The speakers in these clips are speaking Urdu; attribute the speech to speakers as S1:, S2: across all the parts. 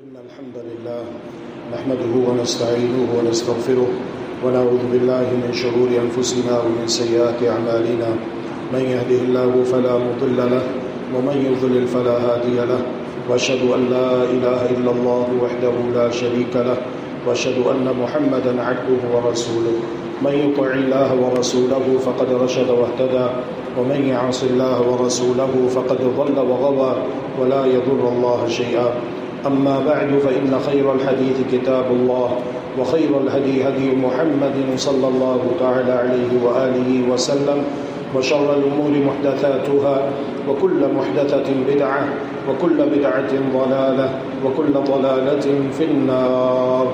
S1: إن الحمد لله نحمده ونستعينه ونستغفره ونعوذ بالله من شرور أنفسنا ومن سيئات أعمالنا من يهده الله فلا مضل له ومن يضلل فلا هادي له وأشهد أن لا إله إلا الله وحده لا شريك له وأشهد أن محمدا عبده ورسوله من يطع الله ورسوله فقد رشد واهتدى ومن يعص الله ورسوله فقد ضل وغوى ولا يضر الله شيئا أما بعد فإن خير الحديث كتاب الله وخير الهدي هدي محمد صلى الله تعالى عليه وآله وسلم وشر الأمور محدثاتها وكل محدثة بدعة وكل بدعة ضلالة وكل ضلالة في النار.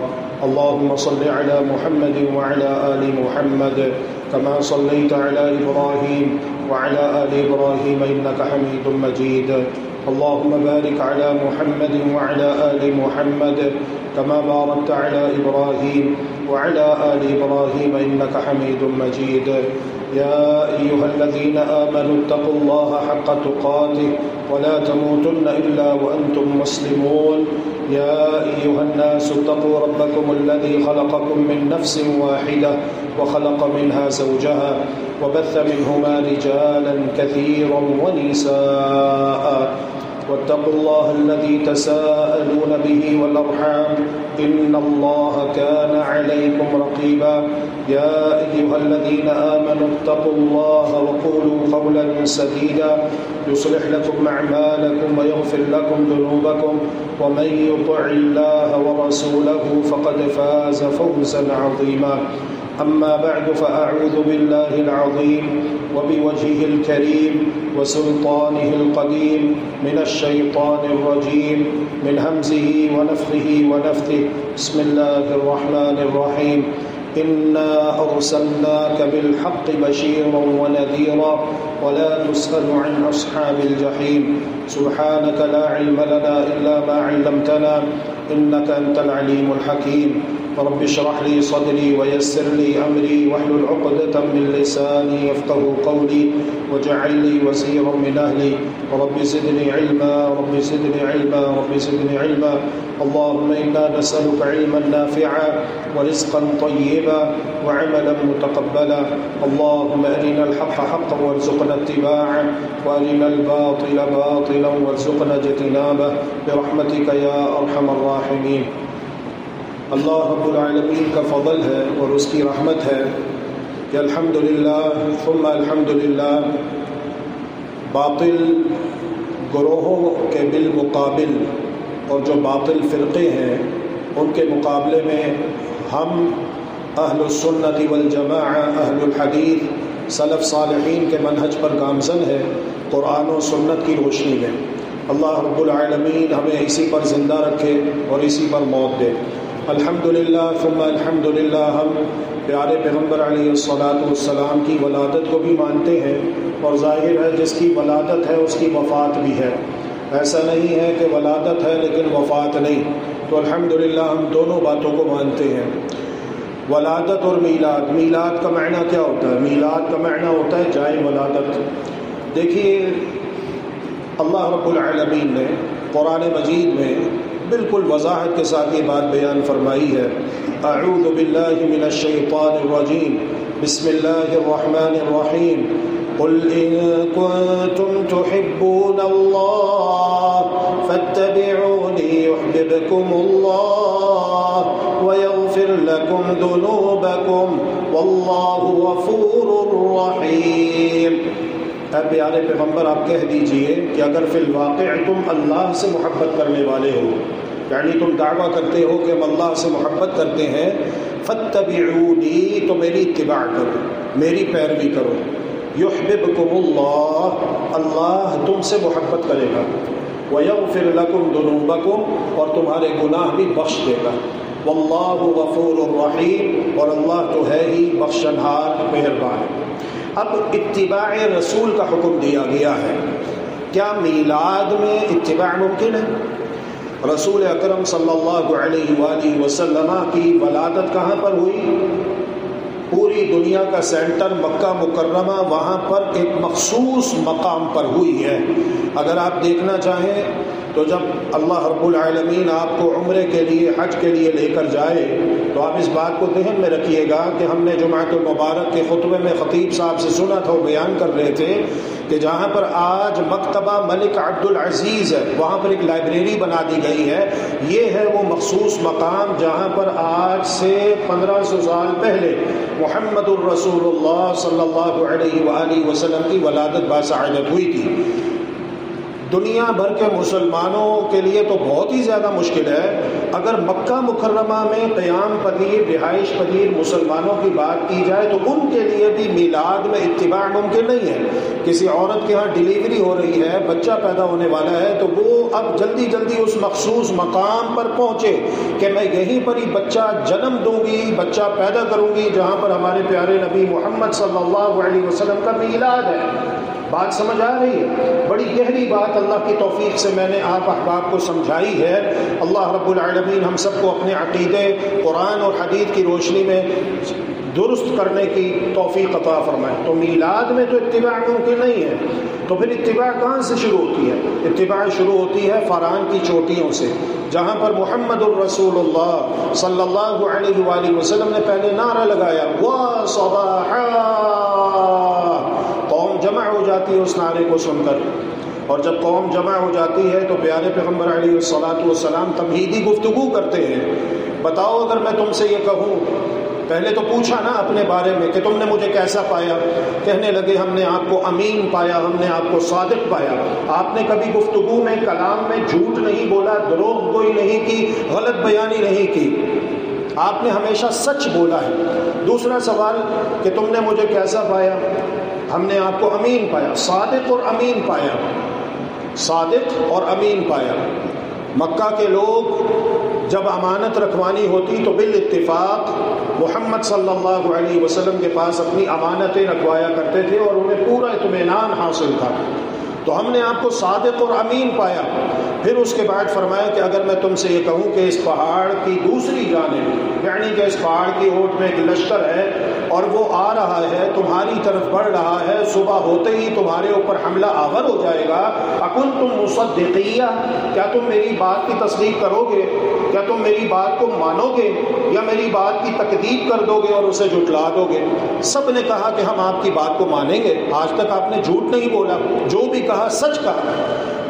S1: اللهم صل على محمد وعلى آل محمد كما صليت على إبراهيم وعلى آل إبراهيم إنك حميد مجيد. اللهم بارك على محمد وعلى آل محمد كما باركت على إبراهيم وعلى آل إبراهيم إنك حميد مجيد. يا أيها الذين آمنوا اتقوا الله حق تقاته ولا تموتن إلا وأنتم مسلمون. يا أيها الناس اتقوا ربكم الذي خلقكم من نفس واحدة وخلق منها زوجها وبث منهما رجالا كثيرا ونساء واتقوا الله الذي تساءلون به والأرحام إن الله كان عليكم رقيبا. يا أيها الذين آمنوا اتقوا الله وقولوا قولا سديدا يصلح لكم أعمالكم ويغفر لكم ذنوبكم ومن يطع الله ورسوله فقد فاز فوزا عظيما. أما بعد فأعوذ بالله العظيم وبوجهه الكريم وسلطانه القديم من الشيطان الرجيم من همزه ونفخه ونفثه. بسم الله الرحمن الرحيم. إنا أرسلناك بالحق بشيرا ونذيرا ولا تسأل عن أصحاب الجحيم. سبحانك لا علم لنا إلا ما علمتنا إنك أنت العليم الحكيم. رب اشرح لي صدري ويسر لي أمري واحلل عقدة من لساني يفقهوا قولي واجعل لي وزيرا من أهلي. رب زدني علما رب زدني علما رب زدني علما. اللهم إنا نسألك علما نافعا ورزقا طيبا وعملا متقبلا. اللهم أرنا الحق حقا وارزقنا اتباعه وأرنا الباطل باطلا وارزقنا اجتنابه برحمتك يا أرحم الراحمين. اللہ رب العالمین کا فضل ہے اور اس کی رحمت ہے کہ الحمدللہ ثم الحمدللہ باطل گروہوں کے بالمقابل اور جو باطل فرقے ہیں ان کے مقابلے میں ہم اہل السنت والجماعہ اہل الحدیث سلف صالحین کے منہج پر گامزن ہے قرآن و سنت کی روشنی میں. اللہ رب العالمین ہمیں اسی پر زندہ رکھے اور اسی پر موت دے. الحمدللہ ثم الحمدللہ ہم پیارے پیغمبر علیہ الصلاۃ والسلام کی ولادت کو بھی مانتے ہیں اور ظاہر ہے جس کی ولادت ہے اس کی وفات بھی ہے. ایسا نہیں ہے کہ ولادت ہے لیکن وفات نہیں. تو الحمدللہ ہم دونوں باتوں کو مانتے ہیں. ولادت اور میلاد. میلاد کا معنی کیا ہوتا ہے؟ میلاد کا معنی ہوتا ہے جائے ولادت. دیکھیے اللہ رب العالمین نے قرآن مجید میں بالکل وضاحت کے ساتھ یہ بات بیان فرمائی ہے. اعوذ باللہ من الشیطان الرجیم بسم اللہ الرحمن الرحیم. قل ان کنتم تحبون اللہ فاتبعونی یحببکم اللہ ویغفر لکم ذنوبکم واللہ غفور رحیم. اے پیارے پیغمبر آپ کہہ دیجئے کہ اگر فی الواقع تم اللہ سے محبت کرنے والے ہو یعنی تم دعویٰ کرتے ہو کہ ہم اللہ سے محبت کرتے ہیں فاتبعونی تو میری اتباع کرو میری پیروی کرو. یحببکم اللہ اللہ تم سے محبت کرے گا. ویغفر لکم ذنوبکم اور تمہارے گناہ بھی بخش دے گا. واللہ غفور الرحیم اور اللہ تو ہے ہی بخشنہار مہربان. اب اتباع رسول کا حکم دیا گیا ہے. کیا میلاد میں اتباع ممکن ہے؟ رسول اکرم صلی اللہ علیہ وآلہ وسلم کی ولادت کہاں پر ہوئی؟ پوری دنیا کا سینٹر مکہ مکرمہ وہاں پر ایک مخصوص مقام پر ہوئی ہے. اگر آپ دیکھنا چاہیں تو جب اللہ رب العالمین آپ کو عمرے کے لیے حج کے لیے لے کر جائے تو آپ اس بات کو ذہن میں رکھیے گا کہ ہم نے جمعۃ المبارک کے خطبے میں خطیب صاحب سے سنا تھا، وہ بیان کر رہے تھے کہ جہاں پر آج مکتبہ ملک عبد العزیز ہے وہاں پر ایک لائبریری بنا دی گئی ہے. یہ ہے وہ مخصوص مقام جہاں پر آج سے 1500 سال پہلے محمد الرسول اللہ صلی اللہ علیہ وآلہ وسلم کی ولادت باسعادت ہوئی تھی. دنیا بھر کے مسلمانوں کے لیے تو بہت ہی زیادہ مشکل ہے. اگر مکہ مکرمہ میں قیام پذیر رہائش پذیر مسلمانوں کی بات کی جائے تو ان کے لیے بھی میلاد میں اتباع ممکن نہیں ہے. کسی عورت کے ہاں ڈیلیوری ہو رہی ہے، بچہ پیدا ہونے والا ہے، تو وہ اب جلدی جلدی اس مخصوص مقام پر پہنچے کہ میں یہیں پر ہی بچہ جنم دوں گی، بچہ پیدا کروں گی جہاں پر ہمارے پیارے نبی محمد صلی اللہ علیہ وسلم کا میلاد ہے. بات سمجھ آ رہی ہے؟ بڑی گہری بات اللہ کی توفیق سے میں نے آپ احباب کو سمجھائی ہے. اللہ رب العالمین ہم سب کو اپنے عقیدے قرآن اور حدیث کی روشنی میں درست کرنے کی توفیق عطا فرمائے. تو میلاد میں تو اتباع ممکن نہیں ہے، تو پھر اتباع کہاں سے شروع ہوتی ہے؟ اتباع شروع ہوتی ہے فاران کی چوٹیوں سے، جہاں پر محمد الرسول اللہ صلی اللہ علیہ وآلہ وسلم نے پہلے نعرہ لگایا وَصَبَاحًا. قوم جمع ہو جاتی ہے اس نعرے کو سن کر، اور جب قوم جمع ہو جاتی ہے تو پیارے پیغمبر علیہ الصلاۃ والسلام تمہیدی گفتگو کرتے ہیں. بتاؤ اگر میں تم سے یہ کہوں، پہلے تو پوچھا نا اپنے بارے میں کہ تم نے مجھے کیسا پایا؟ کہنے لگے ہم نے آپ کو امین پایا، ہم نے آپ کو صادق پایا. آپ نے کبھی گفتگو میں کلام میں جھوٹ نہیں بولا، دروغ گوئی نہیں کی، غلط بیانی نہیں کی، آپ نے ہمیشہ سچ بولا ہے. دوسرا سوال کہ تم نے مجھے کیسا پایا؟ ہم نے آپ کو امین پایا، صادق اور امین پایا، صادق اور امین پایا. مکہ کے لوگ جب امانت رکھوانی ہوتی تو بالاتفاق محمد صلی اللہ علیہ وسلم کے پاس اپنی امانتیں رکھوایا کرتے تھے اور انہیں پورا اطمینان حاصل تھا. تو ہم نے آپ کو صادق اور امین پایا. پھر اس کے بعد فرمایا کہ اگر میں تم سے یہ کہوں کہ اس پہاڑ کی دوسری جانب، یعنی کہ اس پہاڑ کی اوٹ میں ایک لشکر ہے اور وہ آ رہا ہے، تمہاری طرف بڑھ رہا ہے، صبح ہوتے ہی تمہارے اوپر حملہ آور ہو جائے گا، اکنتم مصدقیہ، کیا تم میری بات کی تصدیق کرو گے؟ کیا تم میری بات کو مانو گے یا میری بات کی تکذیب کر دو گے اور اسے جھٹلا دو گے؟ سب نے کہا کہ ہم آپ کی بات کو مانیں گے، آج تک آپ نے جھوٹ نہیں بولا، جو بھی کہا سچ کہا.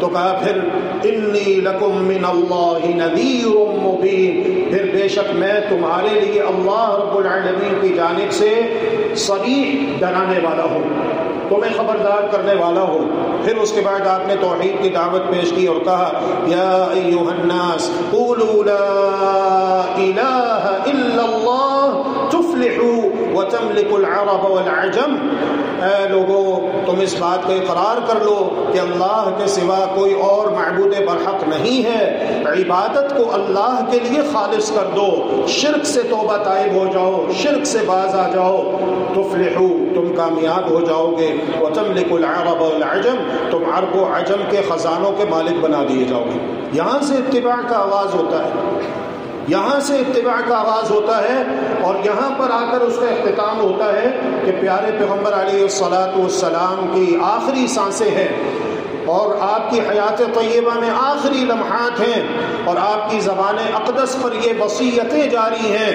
S1: تو کہا پھر انی لکم من اللہ نذیر مبین، پھر بے شک میں تمہارے لیے اللہ رب العالمین کی جانب سے صریح ڈرانے والا ہوں، تمہیں خبردار کرنے والا ہوں. پھر اس کے بعد آپ نے توحید کی دعوت پیش کی اور کہا یا ایھا الناس قولوا لا الہ الا اللہ تفلحوا وتملكوا العرب والعجم. اے لوگو، تم اس بات کا اقرار کر لو کہ اللہ کے سوا کوئی اور معبود برحق نہیں ہے، عبادت کو اللہ کے لیے خالص کر دو، شرک سے توبہ طائب ہو جاؤ، شرک سے باز آ جاؤ، تفلحو، تم کامیاب ہو جاؤ گے، وتملک العرب والعجم، تم عرب و عجم کے خزانوں کے مالک بنا دیے جاؤ گے. یہاں سے اتباع کا آغاز ہوتا ہے، یہاں سے اتباع کا آغاز ہوتا ہے، اور یہاں پر آ کر اس کا اختتام ہوتا ہے کہ پیارے پیغمبر علیہ الصلاۃ والسلام کی آخری سانسیں ہیں اور آپ کی حیات طیبہ میں آخری لمحات ہیں اور آپ کی زبان اقدس پر یہ وصیتیں جاری ہیں،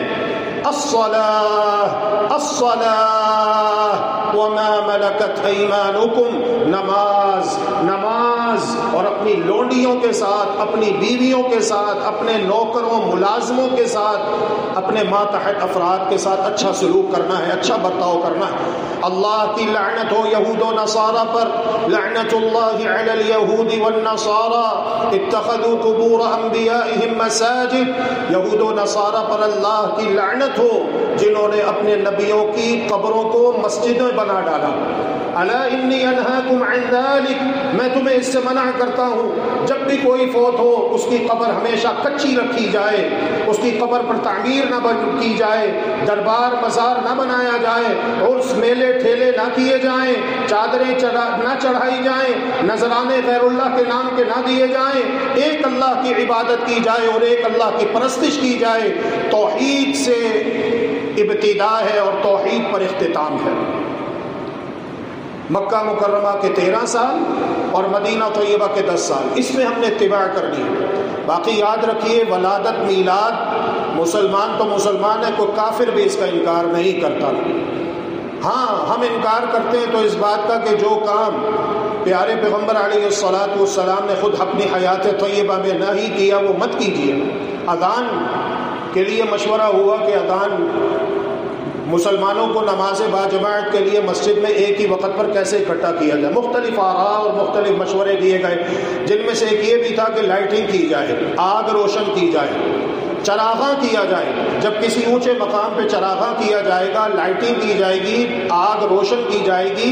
S1: الصلاۃ الصلاۃ وما ملکت ایمانکم، نماز نماز، اور اپنی لونڈیوں کے ساتھ، اپنی بیویوں کے ساتھ، اپنے نوکروں ملازموں کے ساتھ، اپنے ماتحت افراد کے ساتھ اچھا سلوک کرنا ہے، اچھا برتاؤ کرنا ہے. اللہ کی لعنت ہو یہود و نصارہ پر، لعنت اللہ علی الیہود والنصارہ اتخذوا قبور انبیائہم مساجد. یہود و نصارہ پر اللہ کی لعنت ہو جنہوں نے اپنے نبیوں کی قبروں کو مسجدیں بنا ڈالا. الا انی انہاکم عن ذلک، میں تمہیں اس سے منع کرتا ہوں جب بھی کوئی فوت ہو اس کی قبر ہمیشہ کچی رکھی جائے، اس کی قبر پر تعمیر نہ کی جائے، دربار مزار نہ بنایا جائے، عرس میلے ٹھیلے نہ کیے جائیں، چادریں نہ چڑھائی جائیں، نذرانے غیر اللہ کے نام کے نہ دیے جائیں، ایک اللہ کی عبادت کی جائے اور ایک اللہ کی پرستش کی جائے. توحید سے ابتدا ہے اور توحید پر اختتام ہے. مکہ مکرمہ کے 13 سال اور مدینہ طیبہ کے 10 سال، اس میں ہم نے اتباع کرنی ہے۔ باقی یاد رکھیے ولادت میلاد مسلمان تو مسلمان ہے، کوئی کافر بھی اس کا انکار نہیں کرتا۔ ہاں ہم انکار کرتے ہیں تو اس بات کا کہ جو کام پیارے پیغمبر علیہ الصلاۃ والسلام نے خود اپنی حیات طیبہ میں نہ ہی کیا وہ مت کیجیے۔ اذان کے لیے مشورہ ہوا کہ اذان مسلمانوں کو نماز باجماعت کے لیے مسجد میں ایک ہی وقت پر کیسے اکٹھا کیا جائے۔ مختلف آراء اور مختلف مشورے دیے گئے، جن میں سے ایک یہ بھی تھا کہ لائٹنگ کی جائے، آگ روشن کی جائے، چراغاں کیا جائے۔ جب کسی اونچے مقام پہ چراغاں کیا جائے گا، لائٹنگ کی جائے گی، آگ روشن کی جائے گی،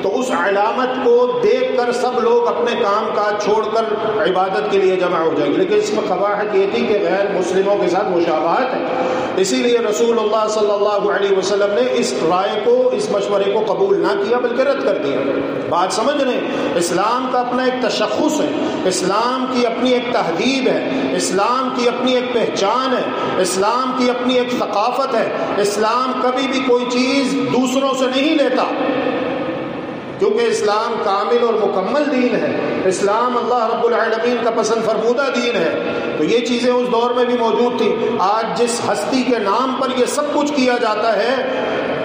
S1: تو اس علامت کو دیکھ کر سب لوگ اپنے کام کاج چھوڑ کر عبادت کے لیے جمع ہو جائیں گے۔ لیکن اس میں قباحت یہ تھی کہ غیر مسلموں کے ساتھ مشابہت ہے، اسی لیے رسول اللہ صلی اللہ علیہ وسلم نے اس رائے کو، اس مشورے کو قبول نہ کیا بلکہ رد کر دیا۔ بات سمجھ رہے ہیں؟ اسلام کا اپنا ایک تشخص ہے، اسلام کی اپنی ایک تہذیب ہے، اسلام کی اپنی ایک پہچان ہے، اسلام کی اپنی ایک ثقافت ہے۔ اسلام کبھی بھی کوئی چیز دوسروں سے نہیں لیتا، کیونکہ اسلام کامل اور مکمل دین ہے، اسلام اللہ رب العالمین کا پسند فرمودہ دین ہے۔ تو یہ چیزیں اس دور میں بھی موجود تھیں۔ آج جس ہستی کے نام پر یہ سب کچھ کیا جاتا ہے،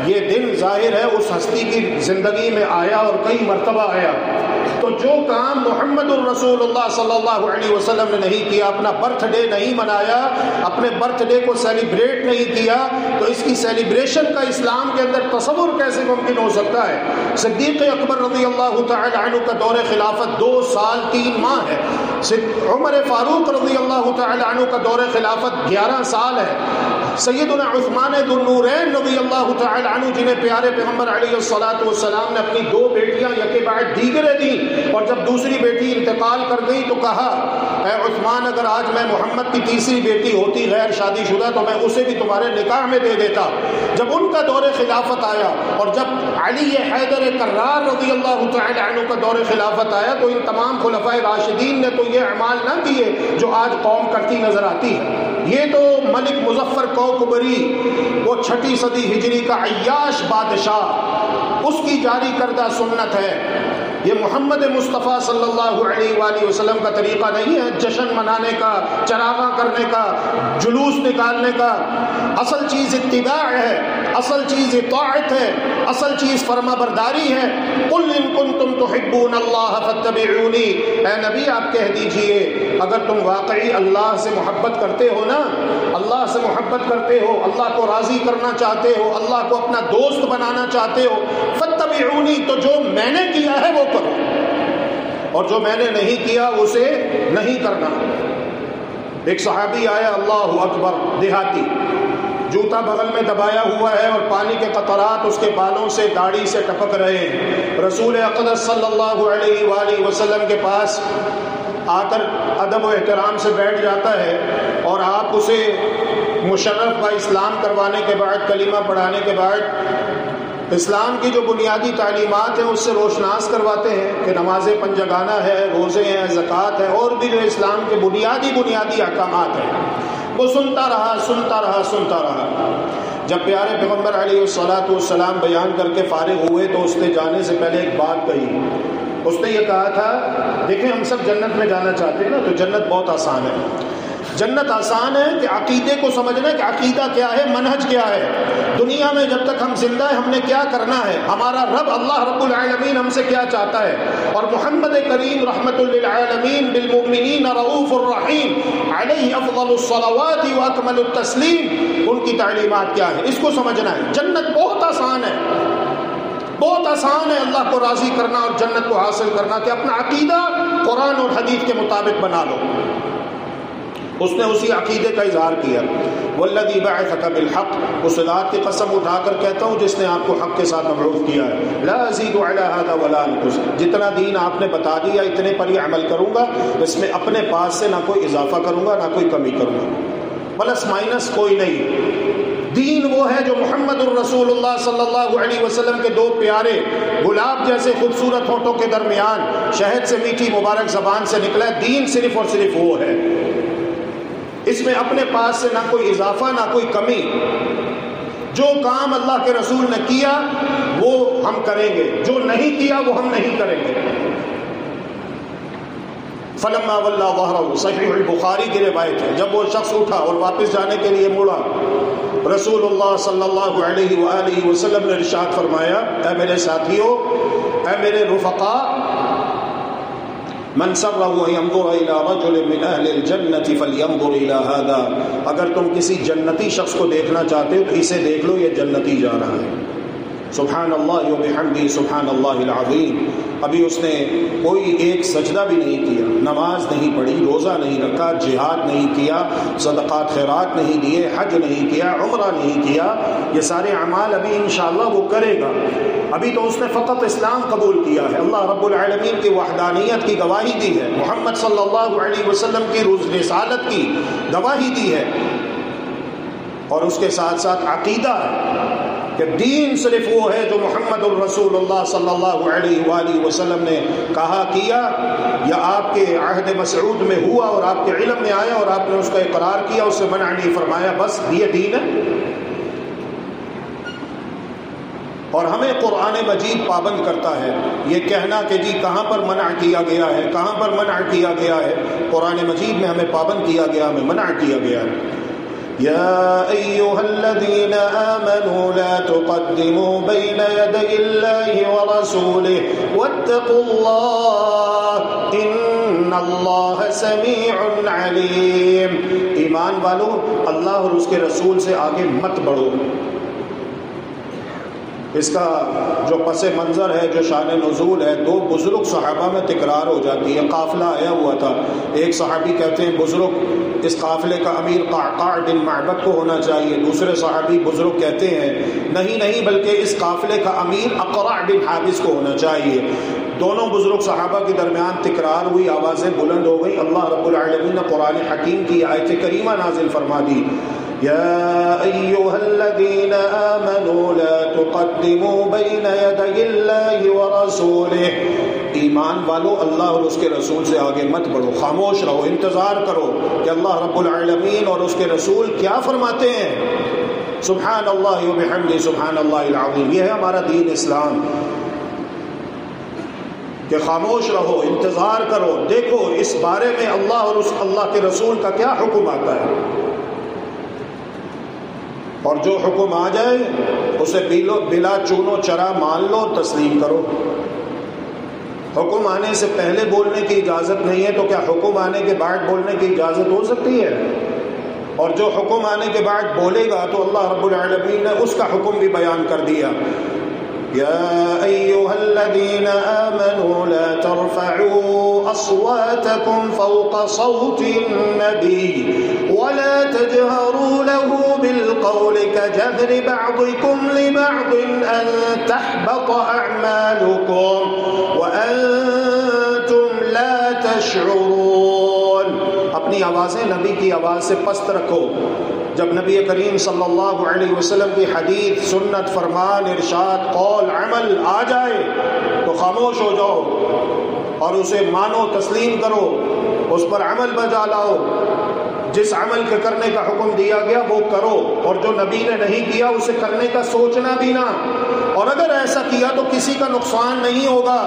S1: یہ دن ظاہر ہے اس ہستی کی زندگی میں آیا اور کئی مرتبہ آیا۔ تو جو کام محمد الرسول اللہ صلی اللہ علیہ وسلم نے نہیں کیا، اپنا برتھ ڈے نہیں منایا، اپنے برتھ ڈے کو سیلیبریٹ نہیں کیا، تو اس کی سیلیبریشن کا اسلام کے اندر تصور کیسے ممکن ہو سکتا ہے؟ صدیق اکبر رضی اللہ تعالی عنہ کا دور خلافت 2 سال 3 ماہ ہے، عمر فاروق رضی اللہ تعالی عنہ کا دور خلافت 11 سال ہے، سیدنا عثمان ذو النورین رضی اللہ تعالی عنہ جنہیں پیارے پیغمبر علیہ الصلوۃ والسلام نے اپنی 2 بیٹیاں یکے بعد دیگرے دیں، اور جب دوسری بیٹی انتقال کر گئی تو کہا اے عثمان اگر آج میں محمد کی تیسری بیٹی ہوتی غیر شادی شدہ تو میں اسے بھی تمہارے نکاح میں دے دیتا۔ جب ان کا دور خلافت آیا اور جب علی حیدر کرار رضی اللہ تعالی عنہ کا دور خلافت آیا تو ان تمام خلفائے راشدین نے تو یہ اعمال نہ کیے جو آج قوم کرتی نظر آتی ہے۔ یہ تو ملک مظفر کوکبری، وہ 6 صدی ہجری کا عیاش بادشاہ، اس کی جاری کردہ سنت ہے۔ یہ محمد مصطفیٰ صلی اللہ علیہ وآلہ وسلم کا طریقہ نہیں ہے جشن منانے کا، چراغاں کرنے کا، جلوس نکالنے کا۔ اصل چیز اتباع ہے، اصل چیز اطاعت ہے، اصل چیز فرما برداری ہے۔ قل ان کنتم تحبون اللہ فاتبعونی، اے نبی آپ کہہ دیجئے اگر تم واقعی اللہ سے محبت کرتے ہو نا، اللہ سے محبت کرتے ہو، اللہ کو راضی کرنا چاہتے ہو، اللہ کو اپنا دوست بنانا چاہتے ہو، فاتبعونی، تو جو میں نے کیا ہے وہ کرو، اور جو میں نے نہیں کیا اسے نہیں کرنا۔ ایک صحابی آیا، اللہ اکبر، دیہاتی، جوتا بغل میں دبایا ہوا ہے اور پانی کے قطرات اس کے بالوں سے، داڑھی سے ٹپک رہے ہیں۔ رسول اقدس صلی اللہ علیہ وآلہ وسلم کے پاس آ کر ادب و احترام سے بیٹھ جاتا ہے اور آپ اسے مشرف با اسلام کروانے کے بعد، کلمہ پڑھانے کے بعد اسلام کی جو بنیادی تعلیمات ہیں اس سے روشناس کرواتے ہیں کہ نماز پنجگانہ ہے، روزے ہیں، زکوٰۃ ہے، اور بھی جو اسلام کے بنیادی احکامات ہیں۔ وہ سنتا رہا۔ جب پیارے پیغمبر علیہ الصلوۃ والسلام بیان کر کے فارغ ہوئے تو اس نے جانے سے پہلے ایک بات کہی۔ اس نے یہ کہا تھا، دیکھیں ہم سب جنت میں جانا چاہتے ہیں نا، تو جنت بہت آسان ہے۔ جنت آسان ہے کہ عقیدے کو سمجھنا کہ عقیدہ کیا ہے، منہج کیا ہے، دنیا میں جب تک ہم زندہ ہیں ہم نے کیا کرنا ہے، ہمارا رب اللہ رب العالمین ہم سے کیا چاہتا ہے، اور محمد کریم رحمت للعالمین بالمؤمنین رؤوف الرحیم علیہ افضل الصلوات واکمل التسلیم، ان کی تعلیمات کیا ہے، اس کو سمجھنا ہے۔ جنت بہت آسان ہے، بہت آسان ہے اللہ کو راضی کرنا اور جنت کو حاصل کرنا، کہ اپنا عقیدہ قرآن اور حدیث کے مطابق بنا لو۔ اس نے اسی عقیدے کا اظہار کیا، والذی بعثک بالحق، اس ذات کی قسم اٹھا کر کہتا ہوں جس نے آپ کو حق کے ساتھ مبعوث کیا ہے، لا ازید علی ھذا ولا انقص، جتنا دین آپ نے بتا دیا اتنے پر ہی عمل کروں گا، اس میں اپنے پاس سے نہ کوئی اضافہ کروں گا نہ کوئی کمی کروں گا، پلس مائنس کوئی نہیں۔ دین وہ ہے جو محمد الرسول اللہ صلی اللہ علیہ وسلم کے 2 پیارے گلاب جیسے خوبصورت ہونٹوں کے درمیان شہد سے میٹھی مبارک زبان سے نکلا ہے، دین صرف اور صرف وہ ہے، اس میں اپنے پاس سے نہ کوئی اضافہ نہ کوئی کمی۔ جو کام اللہ کے رسول نے کیا وہ ہم کریں گے، جو نہیں کیا وہ ہم نہیں کریں گے۔ فلما ولا ظہرہ، صحیح البخاری کی روایت ہے، جب وہ شخص اٹھا اور واپس جانے کے لیے مڑا، رسول اللہ صلی اللہ علیہ وآلہ وسلم نے ارشاد فرمایا، اے میرے ساتھیو، اے میرے رفقا، من سرہ ان ينظر الى رجل من اہل الجنة فلينظر الى هذا، اگر تم کسی جنتی شخص کو دیکھنا چاہتے ہو تو اسے دیکھ لو، یہ جنتی جا رہا ہے۔ سبحان اللہ وبحمدہ سبحان اللہ العظیم۔ ابھی اس نے کوئی ایک سجدہ بھی نہیں کیا، نماز نہیں پڑھی، روزہ نہیں رکھا، جہاد نہیں کیا، صدقات خیرات نہیں دیے، حج نہیں کیا، عمرہ نہیں کیا، یہ سارے اعمال ابھی انشاءاللہ وہ کرے گا۔ ابھی تو اس نے فقط اسلام قبول کیا ہے، اللہ رب العالمین کی وحدانیت کی گواہی دی ہے، محمد صلی اللہ علیہ وسلم کی رسالت کی گواہی دی ہے، اور اس کے ساتھ ساتھ عقیدہ ہے کہ دین صرف وہ ہے جو محمد الرسول اللہ صلی اللہ علیہ وآلہ وسلم نے کہا کیا، یا آپ کے عہد مسعود میں ہوا اور آپ کے علم میں آیا اور آپ نے اس کا اقرار کیا، اس سے منع نہیں فرمایا، بس یہ دین ہے۔ اور ہمیں قرآن مجید پابند کرتا ہے، یہ کہنا کہ جی کہاں پر منع کیا گیا ہے، کہاں پر منع کیا گیا ہے، قرآن مجید میں ہمیں پابند کیا گیا، ہمیں منع کیا گیا ہے۔ يا أيها الذين آمنوا لا تقدموا بين يدي الله ورسوله واتقوا الله إن الله سميع عليم۔ ایمان والو، اللہ اور اس کے رسول سے آگے مت بڑھو۔ اس کا جو پس منظر ہے، جو شان نزول ہے، دو بزرگ صحابہ میں تکرار ہو جاتی ہے۔ قافلہ آیا ہوا تھا، ایک صحابی کہتے ہیں بزرگ اس قافلے کا امیر قعقاع بن معبد کو ہونا چاہیے، دوسرے صحابی بزرگ کہتے ہیں نہیں بلکہ اس قافلے کا امیر اقرع بن حابس کو ہونا چاہیے۔ دونوں بزرگ صحابہ کے درمیان تکرار ہوئی، آوازیں بلند ہو گئی، اللہ رب العالمین نے قرآن حکیم کی آیت کریمہ نازل فرما دی، یا ایھا الذین آمنوا لا تقدموا بین یدی اللہ ورسولہ۔ ایمان والو، اللہ اور اس کے رسول سے آگے مت بڑھو، خاموش رہو، انتظار کرو کہ اللہ رب العالمین اور اس کے رسول کیا فرماتے ہیں۔ سبحان اللہ وبحمدہ سبحان اللہ العظیم۔ یہ ہے ہمارا دین اسلام، کہ خاموش رہو، انتظار کرو، دیکھو اس بارے میں اللہ اور اس اللہ کے رسول کا کیا حکم آتا ہے، اور جو حکم آ جائے اسے بلا چونو چرا مان لو، تسلیم کرو۔ حکم آنے سے پہلے بولنے کی اجازت نہیں ہے، تو کیا حکم آنے کے بعد بولنے کی اجازت ہو سکتی ہے؟ اور جو حکم آنے کے بعد بولے گا تو اللہ رب العالمین نے اس کا حکم بھی بیان کر دیا، یا ایھا الذین آمنوا لا ترفعوا اصواتکم فوق صوت النبی ولا تجهروا له بالقول كجهر بعضكم لبعض ان تحبط اعمالكم وانتم لا تشعرون۔ اپنی آوازیں نبی کی آواز سے پست رکھو۔ جب نبی کریم صلی اللہ علیہ وسلم کی حدیث، سنت، فرمان، ارشاد، قول، عمل آ جائے تو خاموش ہو جاؤ اور اسے مانو، تسلیم کرو، اس پر عمل بجا لاؤ۔ جس عمل کے کرنے کا حکم دیا گیا وہ کرو، اور جو نبی نے نہیں کیا اسے کرنے کا سوچنا بھی نہ، اور اگر ایسا کیا تو کسی کا نقصان نہیں ہوگا۔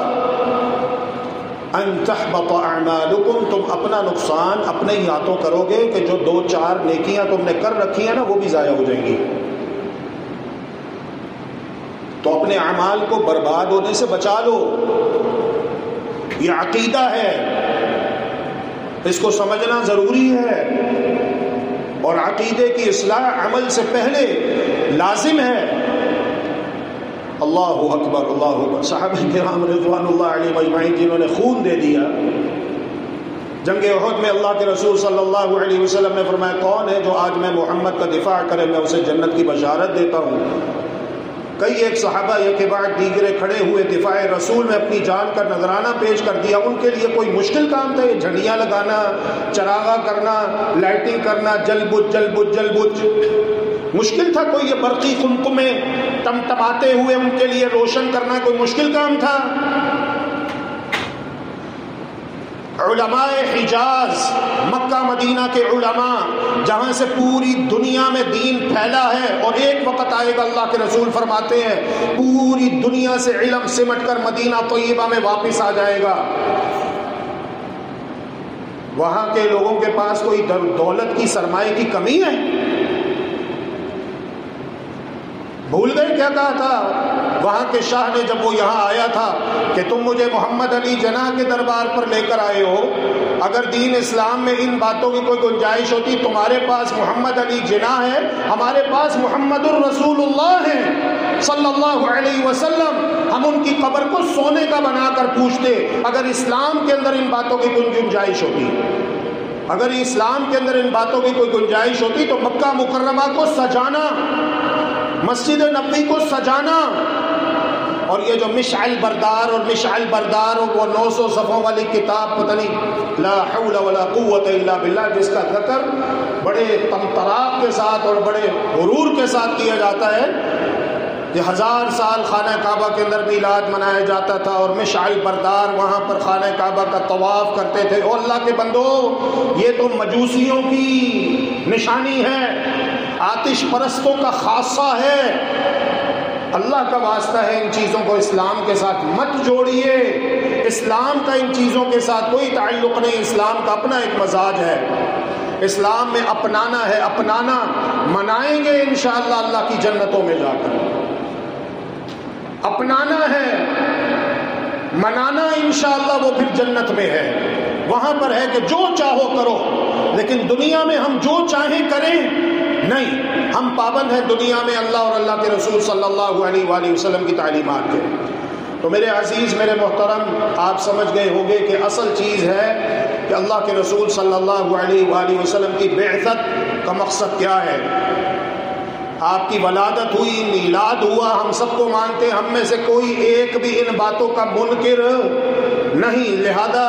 S1: ان تحبط اعمالکم، تم اپنا نقصان اپنے ہی ہاتھوں کرو گے کہ جو 2-4 نیکیاں تم نے کر رکھی ہیں نا وہ بھی ضائع ہو جائیں گی۔ تو اپنے اعمال کو برباد ہونے سے بچا لو، یہ عقیدہ ہے، اس کو سمجھنا ضروری ہے، اور عقیدے کی اصلاح عمل سے پہلے لازم ہے۔ اللہ اکبر، اللہ اکبر۔ صحابہ کرام رضوان اللہ علیہم اجمعین جنہوں نے خون دے دیا جنگ احد میں، اللہ کے رسول صلی اللہ علیہ وسلم نے فرمایا کون ہے جو آج میں محمد کا دفاع کرے، میں اسے جنت کی بشارت دیتا ہوں۔ کئی ایک صحابہ یہ کے بعد دیگرے کھڑے ہوئے، دفاع رسول میں اپنی جان کا نذرانہ پیش کر دیا۔ ان کے لیے کوئی مشکل کام تھا یہ جھنڈیاں لگانا، چراغاں کرنا، لائٹنگ کرنا، جل بج جل بج جل بج؟ مشکل تھا کوئی یہ برقی قمقمے ٹمٹماتے ہوئے ان کے لیے روشن کرنا کوئی مشکل کام تھا؟ علماء حجاز، مکہ مدینہ کے علماء جہاں سے پوری دنیا میں دین پھیلا ہے، اور ایک وقت آئے گا اللہ کے رسول فرماتے ہیں پوری دنیا سے علم سمٹ کر مدینہ طیبہ میں واپس آ جائے گا۔ وہاں کے لوگوں کے پاس کوئی دولت کی سرمایہ کی کمی ہے؟ بھول گئے کیا کہا تھا وہاں کے شاہ نے جب وہ یہاں آیا تھا کہ تم مجھے محمد علی جناح کے دربار پر لے کر آئے ہو، اگر دین اسلام میں ان باتوں کی کوئی گنجائش ہوتی، تمہارے پاس محمد علی جناح ہے، ہمارے پاس محمد الرسول اللہ ہے صلی اللہ علیہ وسلم، ہم ان کی قبر کو سونے کا بنا کر پوچھتے اگر اسلام کے اندر ان باتوں کی کوئی گنجائش ہوتی۔ اگر اسلام کے اندر ان باتوں کی کوئی گنجائش ہوتی تو مکہ مکرمہ کو سجانا، مسجد نبوی کو سجانا، اور یہ جو مشعل بردار اور وہ 900 صفحوں والی کتاب پتہ نہیں لا حول ولا قوت الا باللہ، جس کا ذکر بڑے طمطراق کے ساتھ اور بڑے غرور کے ساتھ کیا جاتا ہے کہ 1000 سال خانہ کعبہ کے اندر میلاد منایا جاتا تھا، اور مشعل بردار وہاں پر خانہ کعبہ کا طواف کرتے تھے۔ او اللہ کے بندو، یہ تو مجوسیوں کی نشانی ہے، آتش پرستوں کا خاصہ ہے۔ اللہ کا واسطہ ہے ان چیزوں کو اسلام کے ساتھ مت جوڑیے، اسلام کا ان چیزوں کے ساتھ کوئی تعلق نہیں، اسلام کا اپنا ایک مزاج ہے، اسلام میں اپنانا ہے، اپنانا، منائیں گے انشاءاللہ اللہ کی جنتوں میں جا کر، اپنانا ہے، منانا انشاءاللہ وہ پھر جنت میں ہے، وہاں پر ہے کہ جو چاہو کرو، لیکن دنیا میں ہم جو چاہیں کریں نہیں، ہم پابند ہیں دنیا میں اللہ اور اللہ کے رسول صلی اللہ علیہ وآلہ وسلم کی تعلیمات کے۔ تو میرے عزیز، میرے محترم، آپ سمجھ گئے ہوں گے کہ اصل چیز ہے کہ اللہ کے رسول صلی اللہ علیہ وآلہ وسلم کی بعثت کا مقصد کیا ہے۔ آپ کی ولادت ہوئی، میلاد ہوا، ہم سب کو مانتے ہیں، ہم میں سے کوئی ایک بھی ان باتوں کا منکر نہیں، لہذا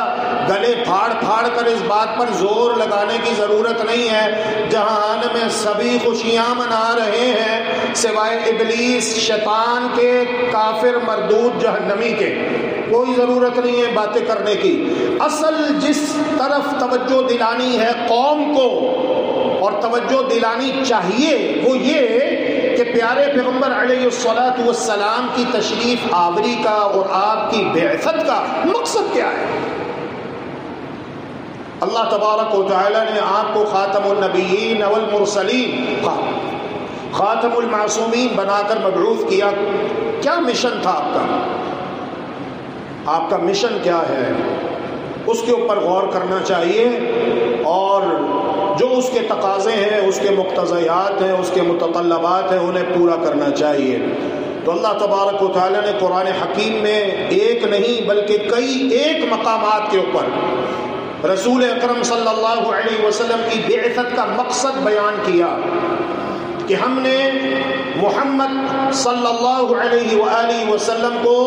S1: گلے پھاڑ پھاڑ کر اس بات پر زور لگانے کی ضرورت نہیں ہے۔ جہان میں سبھی خوشیاں منا رہے ہیں سوائے ابلیس، شیطان کے، کافر مردود جہنمی کے، کوئی ضرورت نہیں ہے باتیں کرنے کی۔ اصل جس طرف توجہ دلانی ہے قوم کو اور توجہ دلانی چاہیے وہ یہ کہ پیارے پیغمبر علیہ الصلاۃ والسلام کی تشریف آوری کا اور آپ کی بعثت کا مقصد کیا ہے۔ اللہ تبارک و تعالی نے آپ کو خاتم النبیین والمرسلین، خاتم المعصومین بنا کر مبعوث کیا۔ کیا مشن تھا آپ کا؟ آپ کا مشن کیا ہے؟ اس کے اوپر غور کرنا چاہیے، اور جو اس کے تقاضے ہیں، اس کے مقتضیات ہیں، اس کے متطلبات ہیں، انہیں پورا کرنا چاہیے۔ تو اللہ تبارک و تعالی نے قرآن حکیم میں ایک نہیں بلکہ کئی ایک مقامات کے اوپر رسول اکرم صلی اللہ علیہ وسلم کی بعثت کا مقصد بیان کیا کہ ہم نے محمد صلی اللہ علیہ وآلہ وسلم کو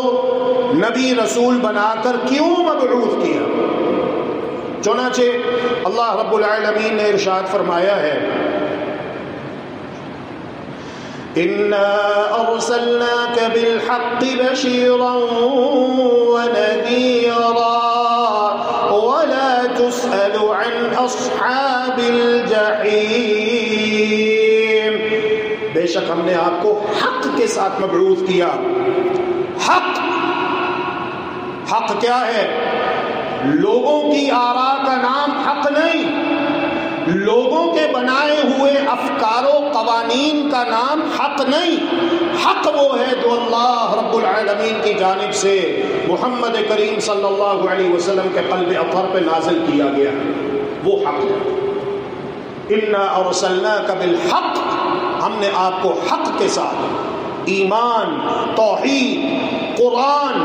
S1: نبی رسول بنا کر کیوں مبعوث کیا۔ چنانچہ اللہ رب العالمین نے ارشاد فرمایا ہے إِنَّا أَرْسَلْنَاكَ بِالْحَقِّ بَشِيرًا وَنَذِيرًا وَلَا تُسْأَلُ عَنْ أَصْحَابِ الْجَحِيمِ۔ بے شک ہم نے آپ کو حق کے ساتھ مبعوث کیا۔ حق کیا ہے؟ لوگوں کی آراء کا نام حق نہیں، لوگوں کے بنائے ہوئے افکار و قوانین کا نام حق نہیں۔ حق وہ ہے جو اللہ رب العالمین کی جانب سے محمد کریم صلی اللہ علیہ وسلم کے قلب اطہر پہ نازل کیا گیا، وہ حق ہے۔ اِنَّا أَرْسَلْنَاكَ بِالْحَقِّ، ہم نے آپ کو حق کے ساتھ، ایمان، توحید، قرآن،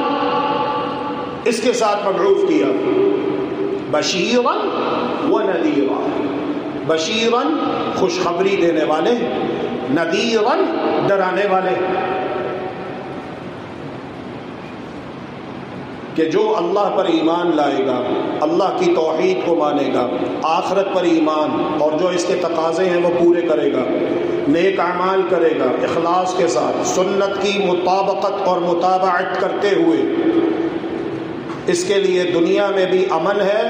S1: اس کے ساتھ مبعوث کیا۔ بشیراً ونذیراً، بشیراً خوشخبری دینے والے، نذیراً ڈرانے والے، کہ جو اللہ پر ایمان لائے گا، اللہ کی توحید کو مانے گا، آخرت پر ایمان اور جو اس کے تقاضے ہیں وہ پورے کرے گا، نیک اعمال کرے گا اخلاص کے ساتھ، سنت کی مطابقت اور متابعت کرتے ہوئے، اس کے لیے دنیا میں بھی امن ہے،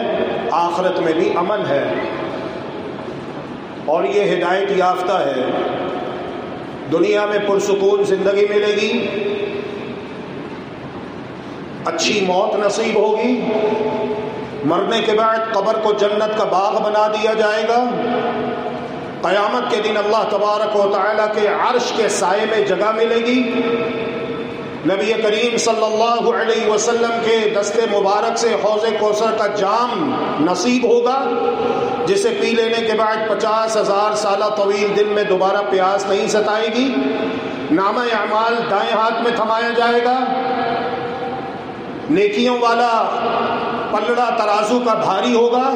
S1: آخرت میں بھی امن ہے، اور یہ ہدایت یافتہ ہے۔ دنیا میں پرسکون زندگی ملے گی، اچھی موت نصیب ہوگی، مرنے کے بعد قبر کو جنت کا باغ بنا دیا جائے گا، قیامت کے دن اللہ تبارک و تعالیٰ کے عرش کے سائے میں جگہ ملے گی، نبی کریم صلی اللہ علیہ وسلم کے دست مبارک سے حوض کوثر کا جام نصیب ہوگا، جسے پی لینے کے بعد 50,000 سالہ طویل دن میں دوبارہ پیاس نہیں ستائے گی، نامہ اعمال دائیں ہاتھ میں تھمایا جائے گا، نیکیوں والا پلڑا ترازو کا بھاری ہوگا،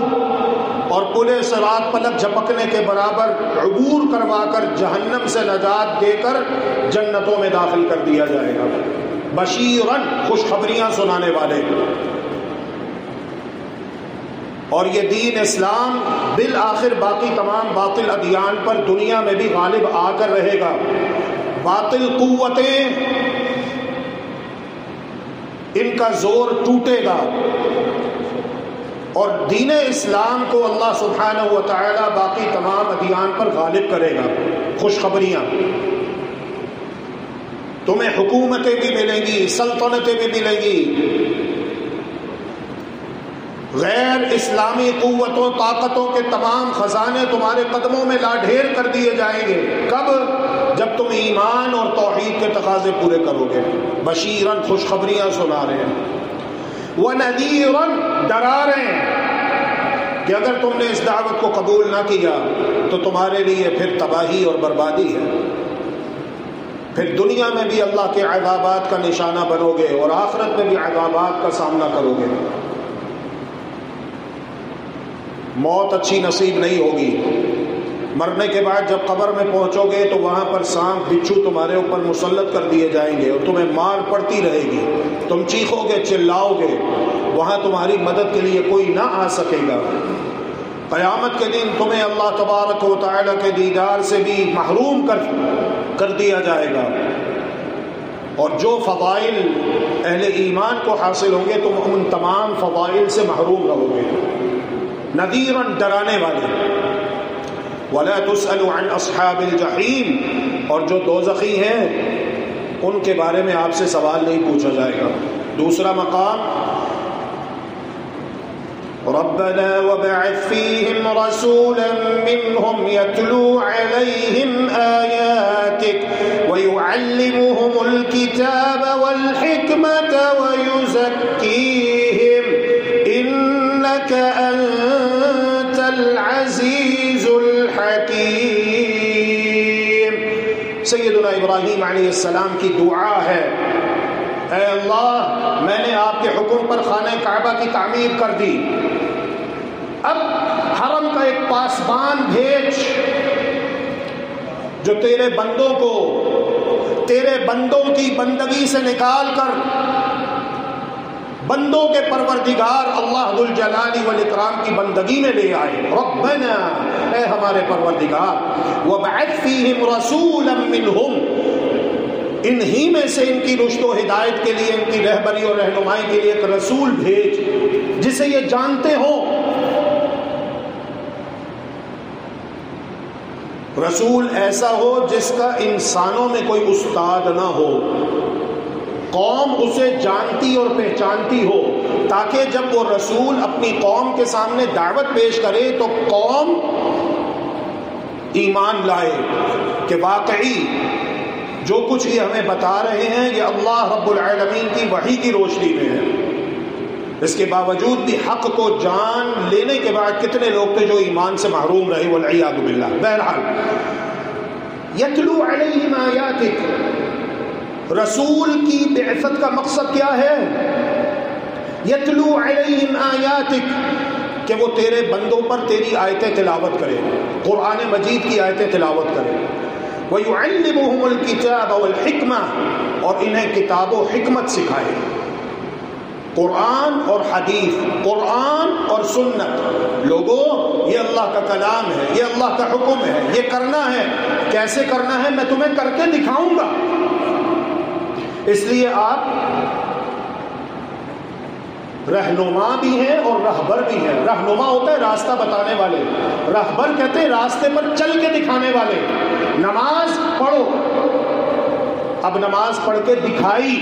S1: اور پلے صراط پلک جھپکنے کے برابر عبور کروا کر جہنم سے نجات دے کر جنتوں میں داخل کر دیا جائے گا، بشیرن خوشخبریاں سنانے والے۔ اور یہ دین اسلام بالآخر باقی تمام باطل ادیان پر دنیا میں بھی غالب آ کر رہے گا، باطل قوتیں ان کا زور ٹوٹے گا، اور دین اسلام کو اللہ سبحانہ و تعالی باقی تمام ادیان پر غالب کرے گا۔ خوشخبریاں، تمہیں حکومتیں بھی ملیں گی، سلطنتیں بھی ملیں گی، غیر اسلامی قوتوں طاقتوں کے تمام خزانے تمہارے قدموں میں لا ڈھیر کر دیے جائیں گے۔ کب؟ جب تم ایمان اور توحید کے تقاضے پورے کرو گے۔ بشیرن خوشخبریاں سنا رہے ہیں، وَنَذِيرًا ڈرا رہے ہیں کہ اگر تم نے اس دعوت کو قبول نہ کیا تو تمہارے لیے پھر تباہی اور بربادی ہے، پھر دنیا میں بھی اللہ کے عذابات کا نشانہ بنو گے اور آخرت میں بھی عذابات کا سامنا کرو گے۔ موت اچھی نصیب نہیں ہوگی، مرنے کے بعد جب قبر میں پہنچو گے تو وہاں پر سانپ بچھو تمہارے اوپر مسلط کر دیے جائیں گے اور تمہیں مار پڑتی رہے گی، تم چیخو گے، چلاؤ گے، وہاں تمہاری مدد کے لیے کوئی نہ آ سکے گا۔ قیامت کے دن تمہیں اللہ تبارک و تعالی کے دیدار سے بھی محروم کر دیا جائے گا، اور جو فضائل اہل ایمان کو حاصل ہوں گے تم ان تمام فضائل سے محروم رہو گے۔ نذیراً ڈرانے والے، وَلَا تُسْأَلُ عَنْ أَصْحَابِ الْجَحِيمِ، اور جو دوزخی ہیں ان کے بارے میں آپ سے سوال نہیں پوچھا جائے گا۔ دوسرا مقام، رَبَّنَا وَابْعَثْ فِيهِمْ رَسُولًا مِّنْهُمْ يَتْلُو عَلَيْهِمْ آيَاتِكَ وَيُعَلِّمُهُمُ الْكِتَابَ وَالْحِكْمَةَ وَيُزَكِّيهِمْ إِنَّكَ أَنْتَ الْعَزِيزُ الْحَكِيمُ۔ سیدنا ابراہیم علیہ السلام کی دعا ہے، اے اللہ میں نے آپ کے حکم پر خانہ کعبہ کی تعمیر کر دی، اب حرم کا ایک پاسبان بھیج جو تیرے بندوں کو تیرے بندوں کی بندگی سے نکال کر بندوں کے پروردگار اللہ ذوالجلال والاکرام کی بندگی میں لے آئے۔ ربنا، اے ہمارے پروردگار، وابعث فیہم رسولا منہم، انہی میں سے ان کی رشد و ہدایت کے لیے، ان کی رہبری اور رہنمائی کے لیے ایک رسول بھیج جسے یہ جانتے ہوں، رسول ایسا ہو جس کا انسانوں میں کوئی استاد نہ ہو، قوم اسے جانتی اور پہچانتی ہو، تاکہ جب وہ رسول اپنی قوم کے سامنے دعوت پیش کرے تو قوم ایمان لائے کہ واقعی جو کچھ یہ ہمیں بتا رہے ہیں یہ اللہ رب العالمین کی وحی کی روشنی میں ہے۔ اس کے باوجود بھی حق کو جان لینے کے بعد کتنے لوگ تھے جو ایمان سے محروم رہے، والعیاذ باللہ۔ بہرحال، یتلو علیہم آیاتک، رسول کی بعثت کا مقصد کیا ہے؟ یتلو علیہم آیاتک، کہ وہ تیرے بندوں پر تیری آیتیں تلاوت کرے، قرآن مجید کی آیتیں تلاوت کرے، وَيُعَلِّمُهُمُ الْكِتَابَ وَالْحِكْمَةَ، اور انہیں کتاب و حکمت سکھائے، قرآن اور حدیث، قرآن اور سنت۔ لوگوں، یہ اللہ کا کلام ہے، یہ اللہ کا حکم ہے، یہ کرنا ہے، کیسے کرنا ہے میں تمہیں کر کے دکھاؤں گا۔ اس لیے آپ رہنما بھی ہیں اور رہبر بھی ہیں. رہنما ہوتا ہے راستہ بتانے والے، رہبر کہتے ہیں راستے پر چل کے دکھانے والے. نماز پڑھو، اب نماز پڑھ کے دکھائی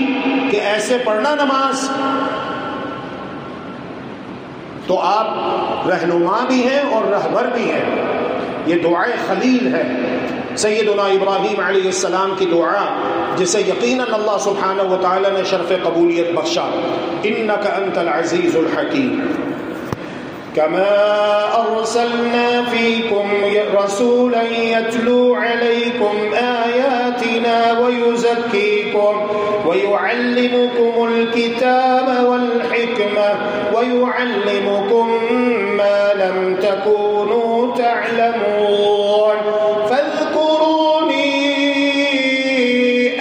S1: کہ ایسے پڑھنا نماز، تو آپ رہنما بھی ہیں اور رہبر بھی ہیں. یہ دعائے خلیل ہے، سیدنا ابراہیم علیہ السلام کی دعا، جسے یقیناً اللہ سبحانہ و تعالی نے شرف قبولیت بخشا. انک انت العزیز الحکیم. کما ارسلنا فیکم رسولا یتلو علیکم آیاتنا ویزکیکم ویعلمکم الکتاب والحکمہ ویعلمکم ما لم تکونوا تعلمون فاذکرونی